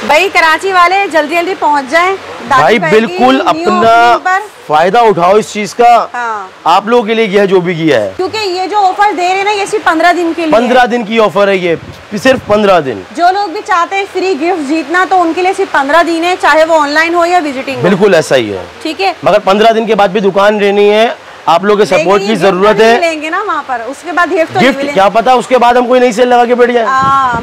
भाई, कराची वाले जल्दी जल्दी पहुंच जाएं भाई, बिल्कुल अपना फायदा उठाओ इस चीज का। आप लोगों के लिए किया है जो भी किया है, क्योंकि ये जो ऑफर दे रहे हैं ना, ये सिर्फ 15 दिन के लिए, 15 दिन की ऑफर है ये, सिर्फ 15 दिन। जो लोग भी चाहते हैं फ्री गिफ्ट जीतना, तो उनके लिए सिर्फ 15 दिन है, चाहे वो ऑनलाइन हो या विजिटिंग। बिल्कुल ऐसा ही है। ठीक है, मगर 15 दिन के बाद भी दुकान रहनी है, आप लोग के सपोर्ट की जरूरत है। लेंगे ना वहाँ पर, उसके बाद गिफ्ट क्या पता उसके बाद हम कोई नई सेल लगा के बैठ जाए।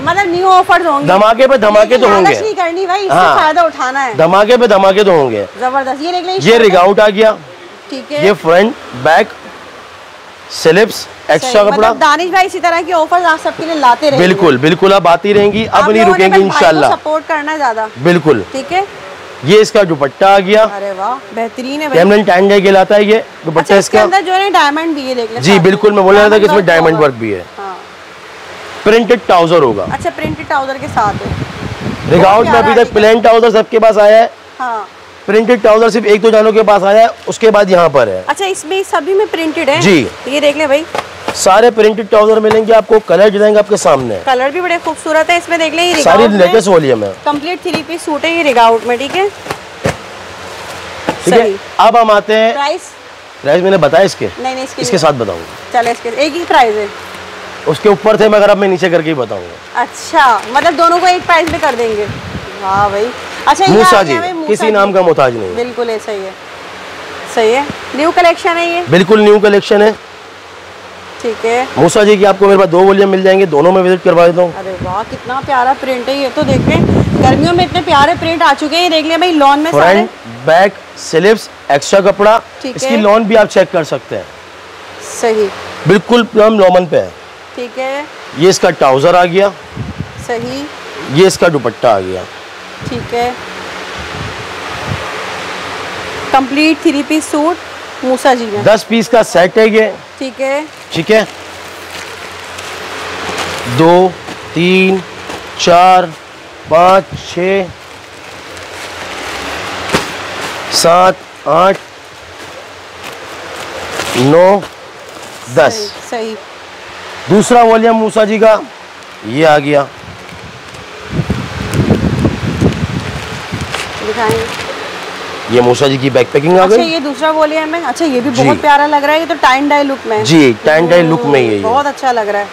मतलब न्यू ऑफर्स होंगे, धमाके पे धमाके तो होंगे, नहीं करनी भाई, इससे फायदा उठाना है, धमाके पे धमाके तो होंगे। जबरदस्त। ये देख लीजिए, ये रिग आउट आ गया, ठीक है। ये फ्रंट बैक स्लिप्स एक्स्ट्रा कपड़ा। मतलब दानिश भाई इसी तरह की ऑफर्स आप सबके लिए लाते रहेंगे। बिल्कुल बिल्कुल, आप आती रहेंगी, अब नहीं रुकेंगी इंशाल्लाह। सपोर्ट करना ज्यादा, बिल्कुल, ठीक है। ये इसका दुपट्टा आ गया। अरे वाह, बेहतरीन है भाई। टैन डाई कहलाता है ये दुपट्टा। अच्छा, इसका अंदर जो है डायमंड भी है, देख लें। जी बिल्कुल, मैं बोल रहा था कि इसमें डायमंड वर्क भी है। प्रिंटेड ट्राउजर होगा। अच्छा, प्रिंटेड ट्राउजर के साथ है। रिग आउट में अभी तक प्लेन ट्राउजर सबके पास आया है। हाँ। प्रिंटेड ट्राउजर सिर्फ एक दो जानों के पास आया है, उसके बाद यहाँ पर है। अच्छा, इसमें सभी में प्रिंटेड है जी। ये देख ले भाई, सारे प्रिंटेड ट्राउजर मिलेंगे आपको, कलर डिजाइन आपके सामने। कलर भी बड़े खूबसूरत है इसमें, देख ले। ये सारी लेटेस्ट वॉल्यूम है, कंप्लीट 3 पीस सूट है ये रिग आउट में, ठीक है। ठीक है। अब हम आते हैं प्राइस। प्राइस मैंने बताया इसके? नहीं, इसके साथ बताऊंगा। चले, इसके एक ही प्राइस है। उसके ऊपर थे, मगर अब मैं नीचे करके ही बताऊंगा। अच्छा, मतलब दोनों को एक प्राइस में कर देंगे। वाह भाई। अच्छा, मूसा जी, किसी नाम का मोहताज नहीं। बिल्कुल ऐसा ही है, सही है। न्यू कलेक्शन है ये, बिल्कुल न्यू कलेक्शन है, ठीक है। मूसा जी की आपको मेरे पास 2 वॉल्यूम मिल जाएंगे, दोनों में विजिट करवा देता हूँ। अरे वाह, कितना प्यारा प्रिंट है ये तो। देख ले, गर्मियों में इतने प्यारे प्रिंट आ चुके हैं। ये देख ले भाई, लॉन में फ्रंट बैक स्लिप्स एक्स्ट्रा कपड़ा। इसकी लॉन भी आप चेक कर सकते हैं, सही, बिल्कुल प्लम लॉमन पे है, ठीक है। ये इसका ट्राउजर आ गया, सही। ये इसका दुपट्टा आ गया, ठीक है। कंप्लीट 3 पीस सूट मूसा जी में 10 पीस का सेट है ये, ठीक है। ठीक है। 2 3 4 5 6 7 8 9 10। सही। दूसरा वॉल्यूम मूसा जी का ये आ गया, दिखाएंगे। ये मूसा जी की बैक पैकिंग आ गई। अच्छा, ये दूसरा वॉल्यूम है। अच्छा, ये भी बहुत प्यारा लग रहा है। ये तो टाइन डाई लुक में। जी, टाइन डाई लुक में ये बहुत अच्छा लग रहा है।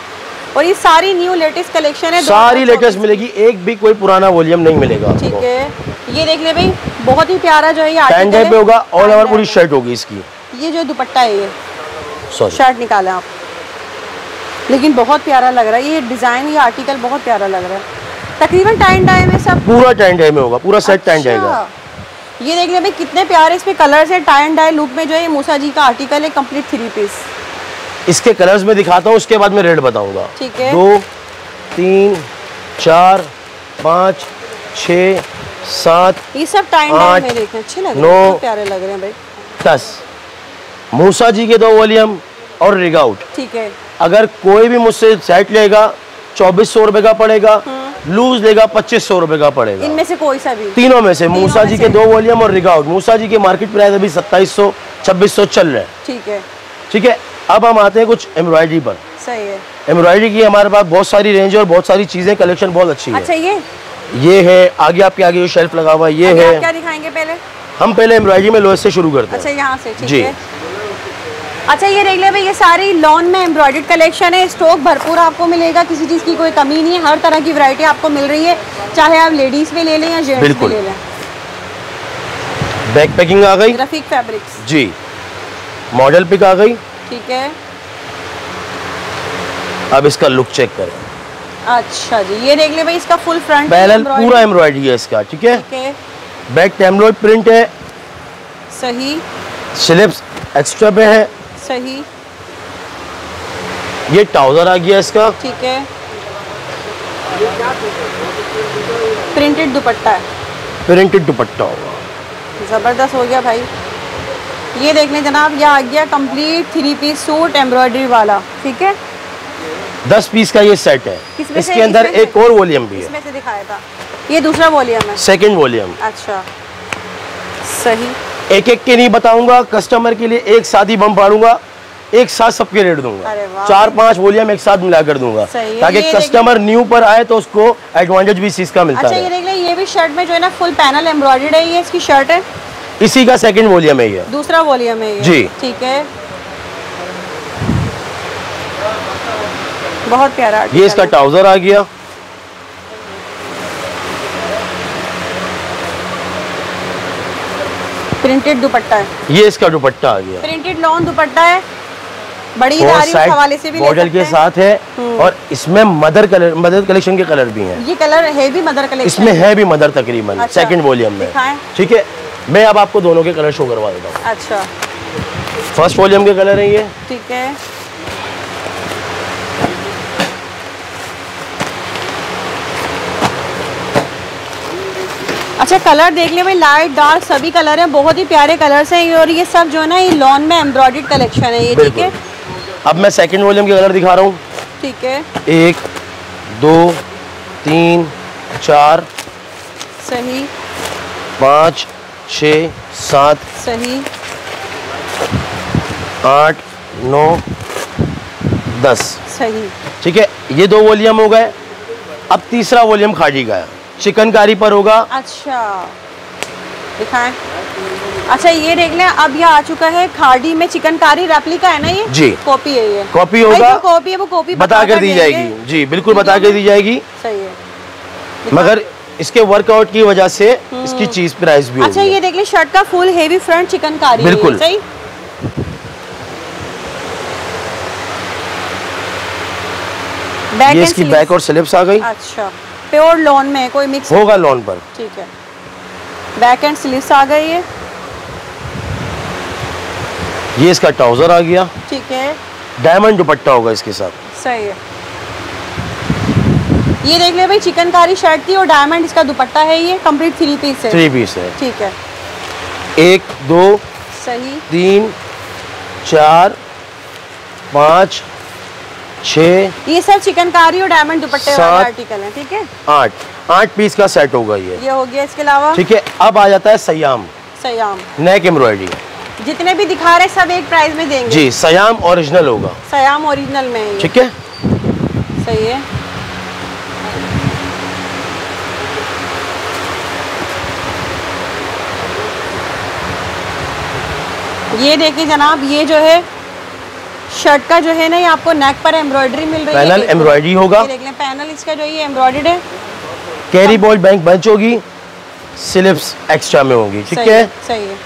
और ये सारी न्यू लेटेस्ट कलेक्शन है, सारी लेटेस्ट मिलेगी, एक भी कोई पुराना वॉल्यूम नहीं मिलेगा। ठीक है। ये देख ले भाई, बहुत ही प्यारा जो है ये टाइन डाई पे होगा, ऑल ओवर पूरी शर्ट होगी इसकी। ये जो दुपट्टा है, ये सॉरी शर्ट निकाले आप, लेकिन बहुत प्यारा लग रहा है ये डिजाइन, ये आर्टिकल बहुत प्यारा लग रहा है। तकरीबन टाइन डाई में सब, पूरा टाइन डाई में होगा, पूरा सेट टाइन डाई का। ये देख ले भाई, कितने प्यारे इसमें कलर्स है। टाइन डाई लुक में जो है मूसा जी का आर्टिकल है, कंप्लीट 3 पीस। इसके कलर्स में दिखाता हूँ, उसके बाद मैं रेट बताऊंगा। ठीक है। 2 3 4 5 6 7 ये सब टाइन डाई में देखें, अच्छे लग रहे हैं, प्यारे लग रहे हैं भाई। 10 मूसा जी के 2 वॉल्यूम और रिग आउट। ठीक है। अगर कोई भी मुझसे सेट लेगा 2400 रुपए का पड़ेगा, लूज लेगा 2500 रुपए का पड़ेगा। इनमें से कोई सा भी, तीनों में से। मूसा जी के 2 वॉल्यूम और रिग आउट। मूसा जी के मार्केट प्राइस अभी 2700 2600 चल रहे हैं। ठीक है, ठीक है। अब हम आते हैं कुछ एम्ब्रॉयडरी पर। सही है। एम्ब्रॉयडरी की हमारे पास बहुत सारी रेंज है और बहुत सारी चीजें, कलेक्शन बहुत अच्छी है। अच्छा, ये है आगे आपके आगे शेल्फ लगा हुआ, ये है। क्या दिखाएंगे पहले? हम पहले एम्ब्रॉयडरी में लोएस्ट से शुरू करते हैं। अच्छा, यहाँ से, ठीक जी। है। अच्छा, ये देख ले भाई, ये सारी लॉन में एम्ब्रॉयडर्ड कलेक्शन है। स्टॉक भरपूर आपको मिलेगा, किसी चीज़ की कोई कमी नहीं है। हर तरह की वैरायटी आपको मिल रही है, चाहे आप लेडीज में ले लें या जेंट्स में ले लें। बैक पैकिंग आ गई, रफीक फैब्रिक्स। जी। मॉडल पिक आ गई, ठीक है। अब इसका लुक चेक करें। अच्छा जी, ये देख ले भाई, इसका फुल फ्रंट पैनल पूरा एम्ब्रॉयडरी है इसका, ठीक है। बैक टेम्ब्रॉयड प्रिंट है, सही। स्लिप्स एक्स्ट्रा पे है, सही। ये ट्राउजर आ गया इसका, ठीक है। प्रिंटेड दुपट्टा है, प्रिंटेड दुपट्टा होगा, जबरदस्त हो गया भाई। ये देख लें जनाब, ये आ गया कंप्लीट 3 पीस सूट एम्ब्रॉयडरी वाला, ठीक है। 10 पीस का ये सेट है। इसके अंदर एक और वॉल्यूम भी है, इसमें से दिखाया था। ये दूसरा वॉल्यूम है, सेकंड वॉल्यूम। अच्छा, सही। एक एक के नहीं बताऊंगा, कस्टमर के लिए एक साथ ही बम फाड़ूंगा, एक साथ सबके रेट दूंगा। 4-5 वॉल्यूम एक साथ मिला कर दूंगा, ताकि कस्टमर न्यू पर आए तो उसको एडवांटेज भी इस चीज का मिलता है। अच्छा, ये देख ले, ये भी शर्ट में जो है ना फुल पैनल एम्ब्रॉयडर्ड है, ये इसकी शर्ट है, इसी का सेकंड वॉल्यूम है ये, दूसरा वॉल्यूम है ये, जी। ठीक है, बहुत प्यारा। ये इसका ट्राउजर आ गया, प्रिंटेड दुपट्टा है, ये इसका दुपट्टा आ गया, प्रिंटेड लॉन दुपट्टा है, बड़ी दारी उस हवाले से भी मॉडल के साथ है। और इसमें मदर कलेक्शन के कलर भी हैं। ये कलर है भी मदर कलेक्शन, इसमें है भी मदर तकरीबन। अच्छा, सेकंड वॉल्यूम में, ठीक है। मैं अब आपको दोनों के कलर शो करवा देता हूँ। अच्छा, फर्स्ट वॉल्यूम के कलर है ये, ठीक है। अच्छा, कलर देख ले भाई, लाइट डार्क सभी कलर हैं, बहुत ही प्यारे कलर्स हैं। और ये सब जो है ना, ये लॉन में एम्ब्रॉयडर्ड कलेक्शन है ये, ठीक है। अब मैं सेकंड वॉल्यूम के कलर दिखा रहा हूँ, ठीक है। 1 2 3 4 सही, 5 6 7 सही, 8 9 10 सही, ठीक है। ये 2 वॉल्यूम हो गए। अब तीसरा वॉल्यूम खादी का है, चिकनकारी पर होगा। अच्छा, दिखाएं। अच्छा, ये देख लें, अब ये आ चुका है खादी में चिकनकारी रेप्लिका है ना, ये जी कॉपी है, ये कॉपी होगा। कॉपी है, वो कॉपी बता कर दी जाएगी। जी बिल्कुल बता कर दी जाएगी। सही है, मगर इसके वर्कआउट की वजह से इसकी चीज प्राइस भी अच्छा, ये देख ले, शर्ट का फुल हेवी फ्रंट चिकनकारी, बिल्कुल सही। ये इसकी बैक और स्लिप्स आ गई। अच्छा, प्योर लॉन में, कोई मिक्स होगा लॉन पर, ठीक है। बैक एंड स्लीव्स आ गई है। ये इसका ट्राउजर आ गया, ठीक है। डायमंड दुपट्टा होगा इसके साथ, सही है। ये देख ले भाई, चिकनकारी शर्ट थी और डायमंड इसका दुपट्टा है। ये कंप्लीट 3 पीस है, 3 पीस है, ठीक है। 1 2 सही, 3 4 5 6, ये सब चिकनकारी और डायमंड दुपट्टे वाले आर्टिकल हैं, ठीक है। 8 पीस का सेट होगा ये हो गया। इसके अलावा, ठीक है, अब आ जाता है सयाम नेक एम्ब्रॉयडरी। जितने भी दिखा रहे सब एक प्राइस में देंगे जी। सयाम ओरिजिनल होगा, सयाम ओरिजिनल में, ठीक है। सही है। ये देखिए जनाब, ये जो है शर्ट का जो है ना, ये आपको नेक पर एम्ब्रॉयडरी मिल रही है। पैनल एम्ब्रॉयडरी होगा, देख लें, पैनल इसका जो ये एम्ब्रॉयडर्ड है। कैरी बॉल बैंक बंच होगी, स्लिप्स एक्स्ट्रा में होगी, ठीक है। सही है।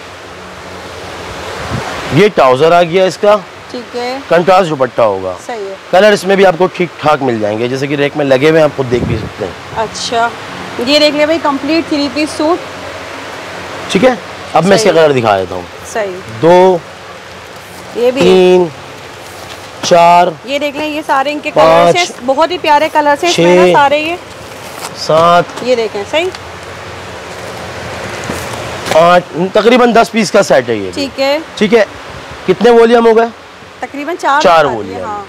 ये ट्राउजर आ गया इसका, ठीक है। कंट्रास्ट दुपट्टा होगा, सही है। कलर इसमें भी आपको ठीक ठाक मिल जाएंगे, जैसे कि रेक में लगे हुए आप खुद देख भी सकते हैं। अच्छा, ये देख ले भाई, कंप्लीट 3 पीस सूट, ठीक है। अब मैं इसके कलर दिखा देता हूँ। सही, 2 ये भी 3 4, ये देख लें, ये सारे इनके कलर्स हैं, बहुत ही प्यारे कलर्स हैं इसमें ना सारे। ये 7, ये देखें, सही, 8, तकरीबन 10 पीस का सेट है ये, ठीक है। ठीक है। कितने वॉल्यूम हो गए? तकरीबन 4 वॉल्यूम।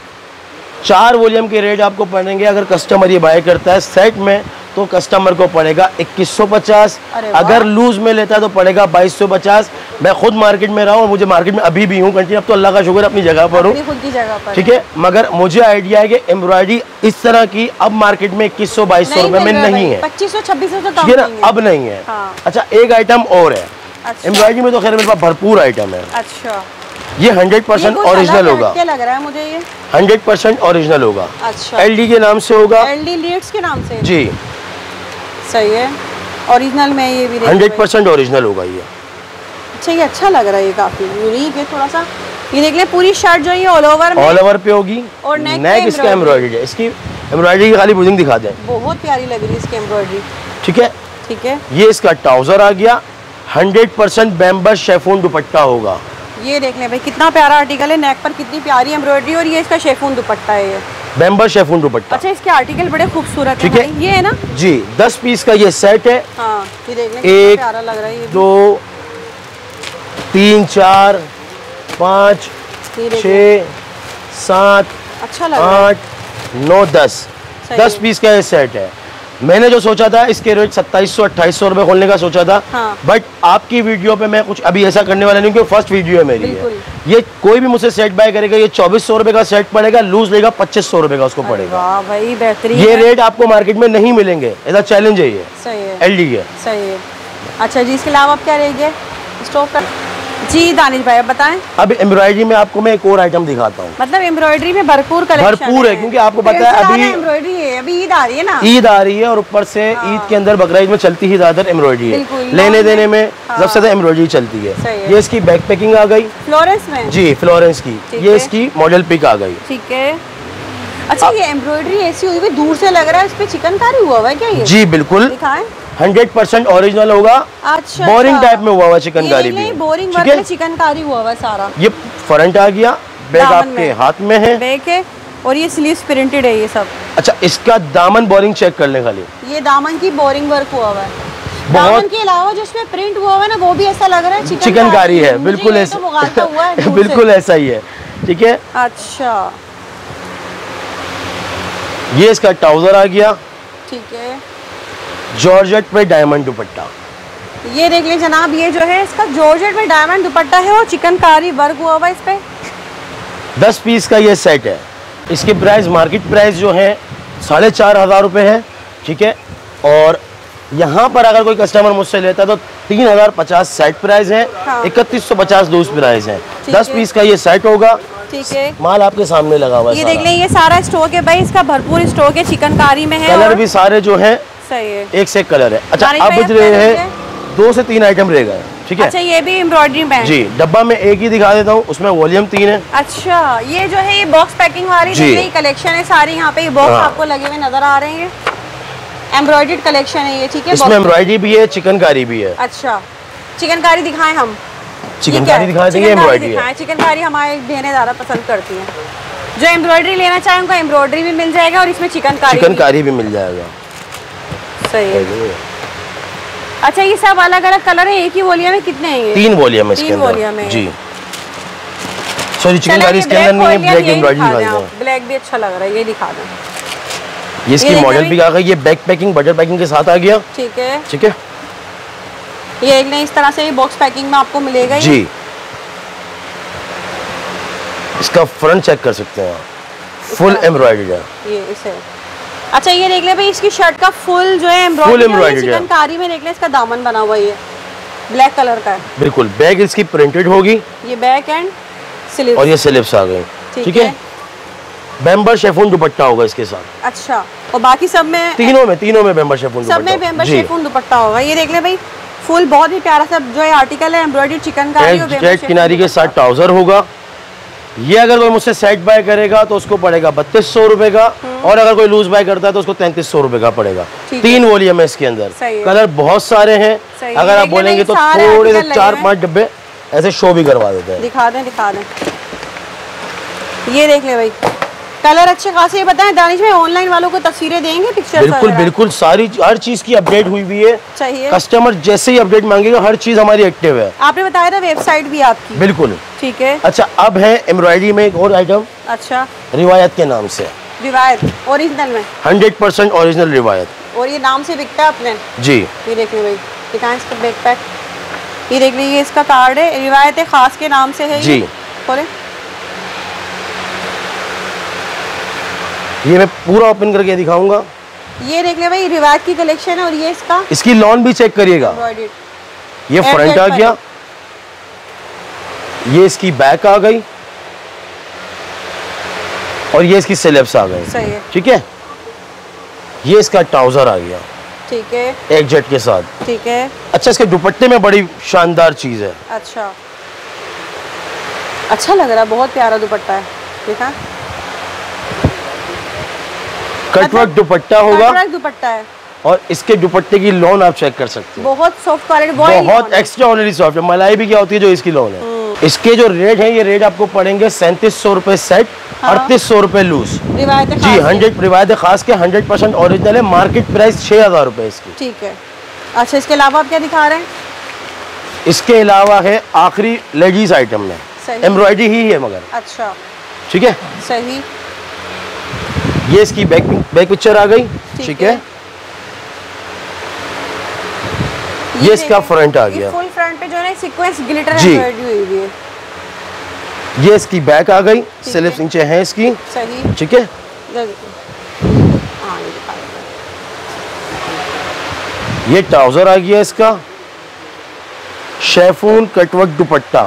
4 वॉल्यूम के रेट आपको पड़ेंगे, अगर कस्टमर ये बाय करता है सेट में तो कस्टमर को पड़ेगा 2150। अगर लूज में लेता है तो पड़ेगा 2250। मैं खुद मार्केट में रहा हूँ, मुझे मार्केट में अभी भी हूँ कंटिन्यू, अब तो अल्लाह का शुक्र अपनी जगह पर हूँ, ठीक है। मगर मुझे आइडिया है कि एम्ब्रॉयडरी इस तरह की अब मार्केट में 2100-2200 रुपए में नहीं है, 2500-2600 तो ठीक है ना, अब नहीं है। अच्छा, एक आइटम और है एम्ब्रॉयडरी में, तो खैर मेरे पास भरपूर आइटम है। अच्छा, ये 100% ओरिजिनल होगा। क्या लग रहा है मुझे ये? 100% ओरिजिनल होगा। अच्छा, LD के नाम से होगा, LD लीड्स के नाम से जी। सही है, ओरिजिनल में ये भी 100% ओरिजिनल होगा ये। अच्छा, ये अच्छा लग रहा है, ये काफी यूनिक है थोड़ा सा। ये देख ले, पूरी शर्ट जो है ऑल ओवर पे होगी और नेक इसका एम्ब्रॉयडरी है। इसकी एम्ब्रॉयडरी की खाली बुजिंग दिखा दें, बहुत प्यारी लग रही है इसकी एम्ब्रॉयडरी, ठीक है। ठीक है। ये इसका ट्राउजर आ गया, 100% बैम्बस शेफून दुपट्टा होगा। ये देख लें भाई, कितना प्यारा आर्टिकल है, नेक पर कितनी प्यारी एम्ब्रॉयडरी, और ये इसका शेफून दुपट्टा है, ये बैम्बस शेफून दुपट्टा। अच्छा, इसके आर्टिकल बड़े खूबसूरत ठीक है, ये है ना जी। 10 पीस का ये सेट है। हाँ, ये देख लें, 1 प्यारा लग रहा है ये 2 3 4 5 6 7 अच्छा लग रहा है, 8 9 10 10 पीस का ये सेट है। मैंने जो सोचा था इसके रेट 2700-2800 रुपए खोलने का सोचा था, बट आपकी वीडियो पे मैं कुछ अभी ऐसा करने वाला नहीं, क्योंकि फर्स्ट वीडियो है मेरी है। ये कोई भी मुझसे सेट बाय करेगा, ये 2400 रुपए का सेट पड़ेगा, लूज लेगा 2500 रुपए का उसको पड़ेगा। भाई बेहतरीन, ये रेट आपको मार्केट में नहीं मिलेंगे, ऐसा चैलेंज है ये। सही है, LD है। सही है। अच्छा जी, इसके अलावा आप क्या रहेंगे स्टॉक कर? जी दानिश भाई आप बताएं। अब एम्ब्रॉयडरी में आपको मैं एक और आइटम दिखाता हूँ। मतलब एम्ब्रॉयडरी में भरपूर कलेक्शन भरपूर है, क्योंकि आपको पता है अभी एम्ब्रॉयडरी है, अभी ईद आ रही है ना, ईद आ रही है और ऊपर से ईद के अंदर बकरा ईद में चलती ही ज्यादातर एम्ब्रॉयडरी है, लेने देने में सबसे ज्यादा एम्ब्रॉयडरी चलती है। ये इसकी बैक पैकिंग आ गई फ्लोरेंस में, जी फ्लोरेंस की। ये इसकी मॉडल पिक आ गई। ठीक है। अच्छा ये एम्ब्रॉयडरी ऐसी हुई दूर से लग रहा है, इस पे चिकनकारी हुआ हुआ है क्या ये? जी बिल्कुल, दिखाएं। 100% ओरिजिनल होगा। अच्छा, बोरिंग टाइप में हुआ हुआ चिकनकारी भी, बोरिंग वर्क में चिकनकारी हुआ हुआ सारा। ये फ्रंट आ गया, बैक आपके हाथ में है, बैक है और ये स्लीव्स प्रिंटेड है ये सब। अच्छा इसका दामन बोरिंग चेक कर ले खाली, ये दामन की बोरिंग वर्क हुआ हुआ है। दामन के अलावा जो इसमें प्रिंट हुआ हुआ है ना वो भी ऐसा लग रहा है चिकनकारी है, बिल्कुल ऐसा बिल्कुल ऐसा ही है। ठीक है। अच्छा ये इसका ट्राउजर आ गया। ठीक है। जॉर्जेट पे डायमंड दुपट्टा, ये देख लें जनाब, ये जो है इसका जॉर्जेट में डायमंड दुपट्टा है और चिकनकारी वर्क हुआ हुआ है इस पे। 10 पीस का ये सेट है। इसकी प्राइस मार्केट प्राइस जो है 4,500 रुपये है। ठीक है। और यहाँ पर अगर कोई कस्टमर मुझसे लेता है तो 3,050 सेट प्राइस है। हाँ। 3150 लूज प्राइस है। 10 पीस का ये सेट होगा। ठीक है। माल आपके सामने लगा हुआ है, ये देख लें, ये सारा स्टॉक है भाई, इसका भरपूर स्टॉक है, चिकनकारी में है। कलर भी सारे जो है सही है, एक से एक कलर है। अच्छा अब जो है 2 से 3 आइटम रह गए। ठीक है। अच्छा ये भी एम्ब्रॉयडरी में जी, डब्बा में एक ही दिखा देता हूँ, उसमें वॉल्यूम 3 है। अच्छा ये जो है ये बॉक्स पैकिंग वाली कलेक्शन है सारी, यहाँ पे बॉक्स आपको लगे हुए नजर आ रहे हैं, एम्ब्रॉयडर्ड कलेक्शन है ये। ठीक है। इसमें एम्ब्रॉयडरी भी है, चिकनकारी भी है। अच्छा चिकनकारी दिखाएं हम, चिकनकारी दिखा देंगे, एम्ब्रॉयडरी है। चिकनकारी हमारे बहनें ज़्यादा पसंद करती हैं, जो एम्ब्रॉयडरी लेना चाहे उनको एम्ब्रॉयडरी भी मिल जाएगा और इसमें चिकनकारी भी मिल जाएगा। सही है। अच्छा ये सब अलग अलग कलर है, एक ही वॉल्यूम में कितने हैं ये? 3 वॉल्यूम है इसके अंदर जी। सॉरी चिकनकारी इसके अंदर नहीं है, ब्लैक एम्ब्रॉयडरी दिखा दें। ब्लैक भी अच्छा लग रहा है, ये दिखा दें। ये इसकी मॉडल भी आ गई, ये बैक पैकिंग बटर पैकिंग के साथ आ गया। ठीक है। ठीक है। ये एक इस तरह से बॉक्स पैकिंग में आपको मिलेगा जी। इसका फ्रंट चेक कर सकते हैं, फुल एम्ब्रॉयडरी है ये इसे। अच्छा ये देख ले भाई, इसकी शर्ट का फुल जो है एम्ब्रॉयडरी चिकनकारी में देख ले, इसका दामन बना हुआ है, ब्लैक कलर का है बिल्कुल। बैक इसकी प्रिंटेड होगी, ये बैक एंड स्लीव्स, और ये स्लीव्स आ गई। ठीक है। बैम्बर शेफून दुपट्टा होगा इसके साथ। अच्छा और बाकी सब में तीनों में बैम्बर शेफून, सब में बैम्बर शेफून दुपट्टा होगा। ये देख ले भाई, फुल बहुत ही प्यारा सा जो है आर्टिकल है, एम्ब्रॉयडरी चिकनकारी और बैम्बर किनारी के साथ ट्राउजर होगा। ये अगर कोई मुझसे सेट बाय करेगा तो उसको पड़ेगा 3200 रुपए का, और अगर कोई लूज बाय करता है तो उसको 3300 रुपए का पड़ेगा। 3 वॉल्यूम है इसके अंदर, कलर बहुत सारे हैं, अगर आप बोलेंगे तो थोड़े से 4-5 डब्बे ऐसे शो भी करवा देते हैं। दिखा दें। ये देख ले भाई, कलर अच्छे खासे बताएं दानिश भाई, ऑनलाइन वालों को तस्वीरें देंगे, पिक्चर बिल्कुल सारी हर चीज की अपडेट हुई हुई है। चाहिए कस्टमर जैसे ही अपडेट मांगेगा, हर चीज हमारी एक्टिव है। आपने बताया था वेबसाइट भी आपकी। बिल्कुल ठीक है। अच्छा अब है एम्ब्रॉयडरी में एक और आइटम। अच्छा रिवायत के नाम से, रिवायत ओरिजिनल में 100% ओरिजिनल रिवायत, और ये नाम से बिकता है अपने जी। ये देख लो भाई, दिखाएं इसका बैक पैक, ये देख लीजिए इसका कार्ड है, रिवायत खास के नाम से है जी। बोले ये मैं पूरा ओपन करके दिखाऊंगा। ये देख ले भाई, रिवायत की कलेक्शन है, और ये इसकी लॉन भी चेक करिएगा। ये फ्रंट आ गया, ये इसकी बैक आ गई, और ये इसकी स्लीव्स आ गई। सही है। ठीक है। ये इसका ट्राउजर आ गया। ठीक है। एक जेट के साथ। ठीक है। अच्छा इसके दुपट्टे में बड़ी शानदार चीज है। अच्छा लग रहा है, बहुत प्यारा दुपट्टा है। देखा, कटवर्क दुपट्टा होगा, कटवर्क दुपट्टा है, और इसके दुपट्टे की लॉन आप चेक कर सकते हैं, बहुत सॉफ्ट क्वालिटी, बहुत एक्स्ट्रा ऑर्डिनरी सॉफ्ट है। मलाई भी क्या होती है जो इसकी लॉन है। इसके जो रेट है, ये रेट आपको पड़ेंगे 3700 रुपए सेट, 3800 रुपए लूज जी। 100 रिवायत खास के 100% ओरिजिनल है। मार्केट प्राइस 6000 रुपए इसकी। ठीक है। अच्छा इसके अलावा आप क्या दिखा रहे हैं? इसके अलावा है आखिरी लेडीज आइटम में, एम्ब्रॉयडरी ही है मगर। अच्छा ठीक है। सही। ये इसकी बैक पिक्चर आ गई। ठीक है। ये इसका फ्रंट आ गया, फुल फ्रंट पे जो है सीक्वेंस ग्लिटर एम्ब्रॉयडरी हुई है। ये इसकी बैक आ गई, स्लीव्स नीचे है इसकी। सही। ठीक है। ये ट्राउजर आ गया इसका, शेफून कटवर्क दुपट्टा,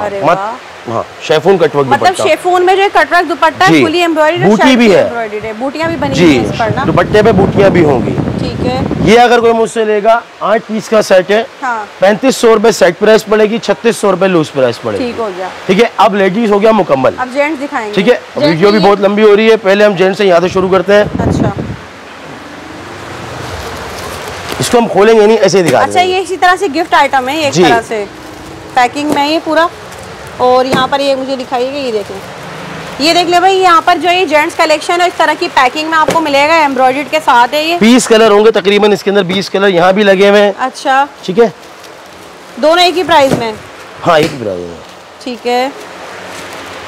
हाँ शेफून कटवर्क मतलब शेफून में जो कटवर्क दुपट्टा है, फुली एम्ब्रॉयडर्ड, बूटी भी है, बूटियां भी बनी हुई हैं इस पर ना, दुपट्टे पे बूटियां भी होंगी। ठीक है। ये अगर कोई मुझसे लेगा 8 पीस का सेट है, हाँ। 3500 रुपए सेट प्राइस पड़ेगी, 3600 रुपए लूज प्राइस पड़ेगी। ठीक हो गया। ठीक है, अब लेडीज हो गया मुकम्मल, अब जेंट्स दिखाएंगे। ठीक है, वीडियो भी बहुत लंबी हो रही है, पहले हम जेंट्स से यहाँ से शुरू करते हैं। अच्छा, इसको हम खोलेंगे नहीं, ऐसे दिखा। अच्छा, ये इसी तरह से गिफ्ट आइटम है, एक तरह से पैकिंग में ये पूरा। और यहाँ पर ये मुझे दिखाइएगा, ये देखें, ये देख ले भाई, यहाँ पर जो ये जेंट्स कलेक्शन है इस तरह की पैकिंग में आपको मिलेगा, एम्ब्रॉयडर्ड के साथ है ये। 20 कलर होंगे तकरीबन इसके अंदर, 20 कलर यहाँ भी लगे हुए हैं। अच्छा, ठीक है, दोनों एक ही प्राइस में? हाँ एक ही प्राइस में। ठीक है,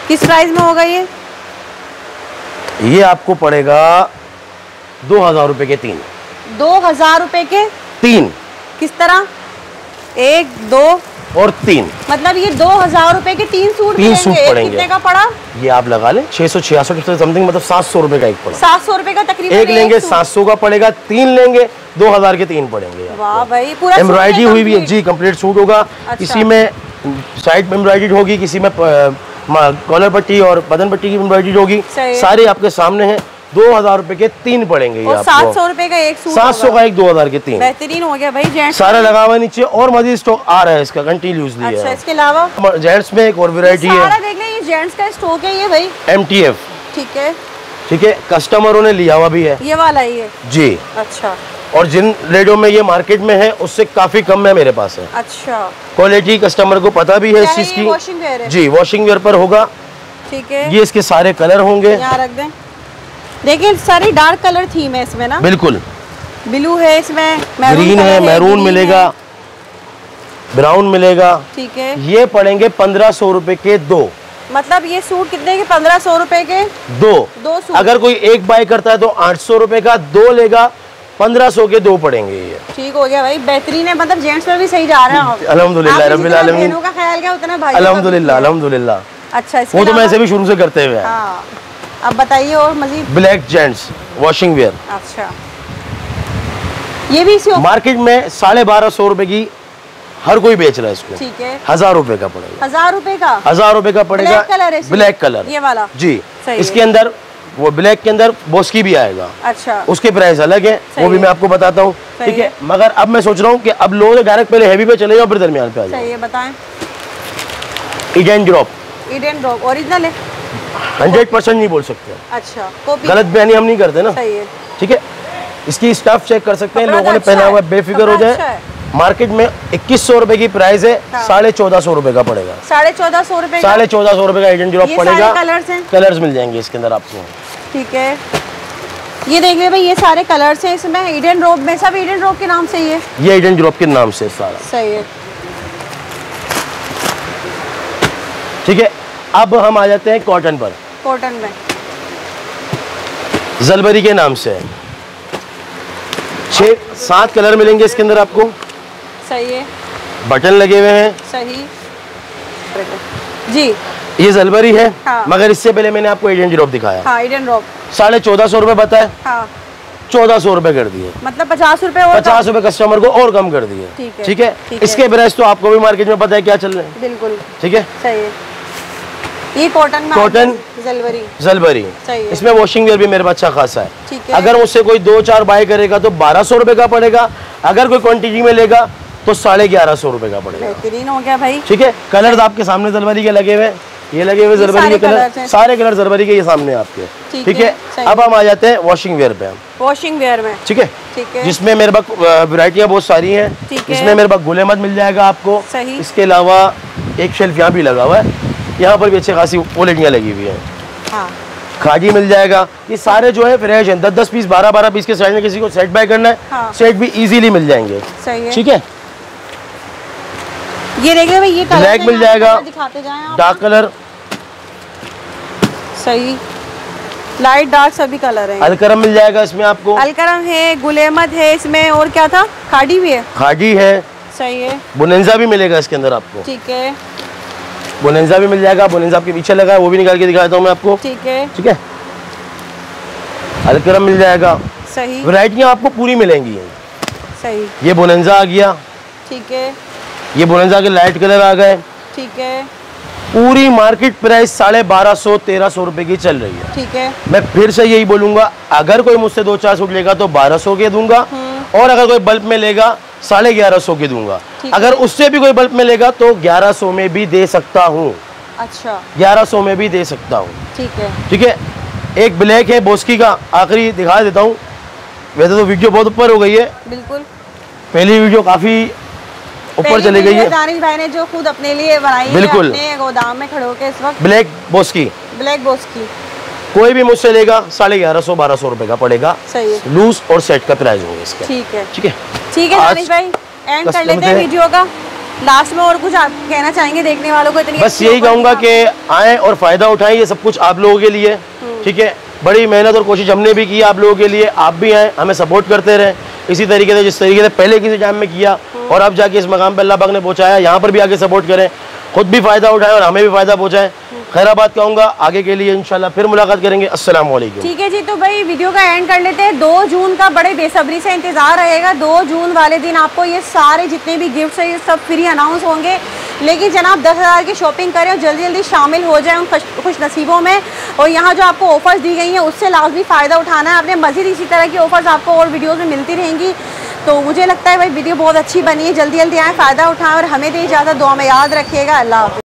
किस प्राइस में होगा ये? ये आपको पड़ेगा 2000 रुपए के 3। 2000 रुपए के 3? किस तरह? 1 2 और 3, मतलब ये 2000 रुपए के 3 सूट पड़ेंगे। कितने का पड़ा? ये आप लगा लें 666 समथिंग, मतलब 700 रुपए का एक पड़ा। 700 रुपए का तकरीबन एक लेंगे 700 का पड़ेगा, 3 लेंगे 2000 के 3 पड़ेंगे। वाह भाई, पूरा एम्ब्रॉयडरी हुई भी है जी, कंप्लीट सूट होगा। अच्छा। किसी में साइड में एम्ब्रॉयडरी होगी, किसी में कॉलर पट्टी और बदन पट्टी की एम्ब्रॉयडरी होगी, सारे आपके सामने हैं। 2000 रुपए के 3 पड़ेंगे। और 700 रुपए का एक सूट, 700 का एक, 2000 के 3। बेहतरीन हो गया भाई। जेंट्स सारा लगा हुआ नीचे, और मजीद स्टॉक आ रहा है इसका कंटिन्यूसली। अच्छा, इसके अलावा जेंट्स में एक और वैरायटी है, सारा देख ले, ये जेंट्स का स्टॉक है ये भाई, MTF। ठीक है, ठीक है, कस्टमरों ने लिया हुआ भी है ये वाला ही है जी। अच्छा, और जिन रेटों में ये मार्केट में है उससे काफी कम में मेरे पास है। अच्छा, क्वालिटी कस्टमर को पता भी है इस चीज की। वॉशिंग वेयर है जी, वॉशिंग वेयर पर होगा। ठीक है, ये इसके सारे कलर होंगे, यहाँ रख दें। देखिए सारी डार्क कलर थीम है इसमें ना, बिल्कुल। ब्लू है इसमें, ग्रीन है, मैरून मिलेगा, ब्राउन मिलेगा। ठीक है, ये पड़ेंगे 1500 रुपए के 2। मतलब ये सूट कितने के? 1500 रुपए के 2 सूट। अगर कोई एक बाय करता है तो 800 रुपए का 2 लेगा, 1500 के 2 पड़ेंगे ये। ठीक हो गया भाई, बेहतरीन है, मतलब जेंट्स में भी सही जा रहा है। अल्हम्दुलिल्लाह रब्बिल आलमीन। बहनों का ख्याल क्या, उतना भाई अल्हम्दुलिल्लाह अल्हम्दुलिल्लाह। अच्छा, वो तो मैं ऐसे भी शुरू से करते हुए हैं। हाँ, अब बताइए और मजीद। Black gents washing wear. अच्छा, ये भी इसी मार्केट में 1250 रुपए की हर कोई बेच रहा है इसको। ठीक है, 1000 रुपए का पड़ेगा। 1000 रुपए का? 1000 रुपए का पड़ेगा। ब्लैक कलर है, ब्लैक कलर ये वाला जी। इसके अंदर वो ब्लैक के अंदर बोस्की भी आएगा। अच्छा, उसके प्राइस अलग है, वो भी मैं आपको बताता हूँ। ठीक है, मगर अब मैं सोच रहा हूँ कि अब लोग डायरेक्ट पहले हैवी पे चले जाओ, फिर दरमियान पे आ जाओ। ये बताएं। Eden drop, Eden drop original है? 100% नहीं बोल सकते। अच्छा, कॉपी, गलत बयानी हम नहीं करते ना। सही है। ठीक है, इसकी स्टफ चेक कर सकते हैं, लोगों ने पहना हुआ बेफिक्र हो जाए। मार्केट में 2100 रुपए की प्राइस है, 1450 रुपए का पड़ेगा। 1450 रुपए, 1450 रुपए का ईडन ड्रॉप पड़ेगा। कलर्स मिल जाएंगे इसके अंदर आपको। ठीक है, ये देख ले भाई, ये सारे कलर्स हैं इसमें। ईडन ड्रॉप में सब ईडन ड्रॉप के नाम से ही है? ये ईडन ड्रॉप के नाम से सारा। सही है। ठीक है, अब हम आ जाते हैं कॉटन पर। कॉटन में जलबरी के नाम से 6-7 कलर मिलेंगे इसके अंदर आपको। सही है, बटन लगे हुए हैं। सही जी। ये जलबरी है। हाँ। मगर इससे पहले मैंने आपको ईडन ड्रॉप दिखाया। हाँ, ईडन ड्रॉप 1450 रुपए बताए। हाँ। 1400 रुपए कर दिए, मतलब 50 रुपए, 50 रुपए कस्टमर को और कम कर दिए। ठीक है, इसके प्राइस तो आपको भी मार्केट में पता है क्या चल रहे हैं। बिल्कुल ठीक है, सही है। ये कॉटन में, कॉटन जलबरी, इसमें वॉशिंग वेयर भी मेरे पास अच्छा खासा है। ठीक है, अगर मुझसे कोई 2-4 बाय करेगा तो 1200 रुपए का पड़ेगा। अगर कोई क्वांटिटी में लेगा तो 1150 रुपए का पड़ेगा। बेहतरीन हो गया भाई। ठीक है, कलर्स आपके सामने जलबरी के लगे हुए, ये लगे हुए जलबरी के कलर, सारे कलर जलबरी के ये सामने आपके। ठीक है, अब हम आ जाते हैं वॉशिंग वेयर पे। वॉशिंग वेयर में ठीक है, जिसमें मेरे पास वैरायटियां बहुत सारी हैं। इसमें मेरे पास गुलेमत मिल जाएगा आपको। इसके अलावा एक शेल्फ यहाँ भी लगा हुआ है, यहाँ पर भी अच्छी खासी क्वालिटियाँ लगी हुई हैं। खादी मिल जाएगा। ये सारे जो है फ्रेश हैं, 10-10 पीस 12-12 पीस के साइज में किसी को सेट बाय करना है, सेट भी इजीली मिल जाएंगे। ठीक है, ये देखिए भाई, ये ब्लैक मिल जाएगा, दिखाते जाएं आप। डार्क कलर, सही, लाइट डार्क सभी कलर हैं। अलकरम मिल जाएगा इसमें आपको। अलकरम है, गुलेमत है इसमें, और क्या था, खाड़ी भी है। खाड़ी है, सही है। बोनेंजा भी मिलेगा इसके अंदर आपको। ठीक है, बोनेंजा भी मिल जाएगा। बोनेंजा आपके पीछे लगा है, वो भी निकाल के दिखा देता हूँ मैं आपको। ठीक है, ठीक है, अलकरम मिल जाएगा। सही, वैरायटियाँ आपको पूरी मिलेंगी। सही, ये बोनेंजा आ गया। ठीक है, ये बोनेंजा के लाइट कलर आ गए। ठीक है। पूरी मार्केट प्राइस 1250-1300 रुपए की चल रही है। ठीक है। मैं फिर से यही बोलूंगा, अगर कोई मुझसे 2-4 सूट लेगा तो 1200 के दूंगा, और अगर कोई बल्क में लेगा 1150 के दूंगा। अगर उससे भी कोई बल्क में लेगा तो 1100 में भी दे सकता हूँ। अच्छा, 1100 में भी दे सकता हूँ। ठीक है। ठीक है। एक ब्लैक है बोस्की का, आखिरी दिखा देता हूँ। वैसे तो वीडियो बहुत ऊपर हो गई है, बिल्कुल पहली वीडियो काफी ऊपर चली गई है। दानिश भाई ने जो खुद अपने लिए बनाई है, बिल्कुल अपने गोदाम में खड़े होकर इस वक्त। ब्लैक बोस्की, ब्लैक बोस्की कोई भी मुझसे लेगा 1150-1200 रुपए का पड़ेगा। सही है। लूज और सेट का प्राइस होगा इसका। ठीक है, ठीक है, ठीक है। दानिश भाई एंड कर लेते हैं वीडियो का, लास्ट में और कुछ आप कहना चाहेंगे देखने वालों को? इतनी बस यही कहूंगा कि आए और फायदा उठाएं, ये सब कुछ आप लोगों के लिए। ठीक है, बड़ी मेहनत और कोशिश हमने भी की आप लोगों के लिए, आप भी आए, हमें सपोर्ट करते रहे इसी तरीके से जिस तरीके से पहले किसी टाइम में किया, और अब जाके इस मकाम पे अल्लाह पाक ने पहुंचाया। यहाँ पर भी आके सपोर्ट करें, खुद भी फायदा उठाएं और हमें भी फायदा पहुंचाएं। खैराबाद कहूँगा, आगे के लिए इंशाल्लाह फिर मुलाकात करेंगे। अस्सलाम वालेकुम। ठीक है जी, तो भाई वीडियो का एंड कर लेते हैं। 2 जून का बड़े बेसब्री से इंतजार रहेगा। 2 जून वाले दिन आपको ये सारे जितने भी गिफ्ट्स है ये सब फ्री अनाउंस होंगे। लेकिन जनाब 10,000 की शॉपिंग करें और जल्दी जल्दी शामिल हो जाए उन खुश नसीबों में। और यहाँ जो आपको ऑफर्स दी गई हैं उससे लाजमी फ़ायदा उठाना है आपने। मज़ीद इसी तरह की ऑफर्स आपको और वीडियोज़ में मिलती रहेंगी। तो मुझे लगता है भाई वीडियो बहुत अच्छी बनी है। जल्दी जल्दी आए, फ़ायदा उठाएं और हमें दे इजाज़त। दुआ में याद रखिएगा। अल्लाह हाफ़िज़।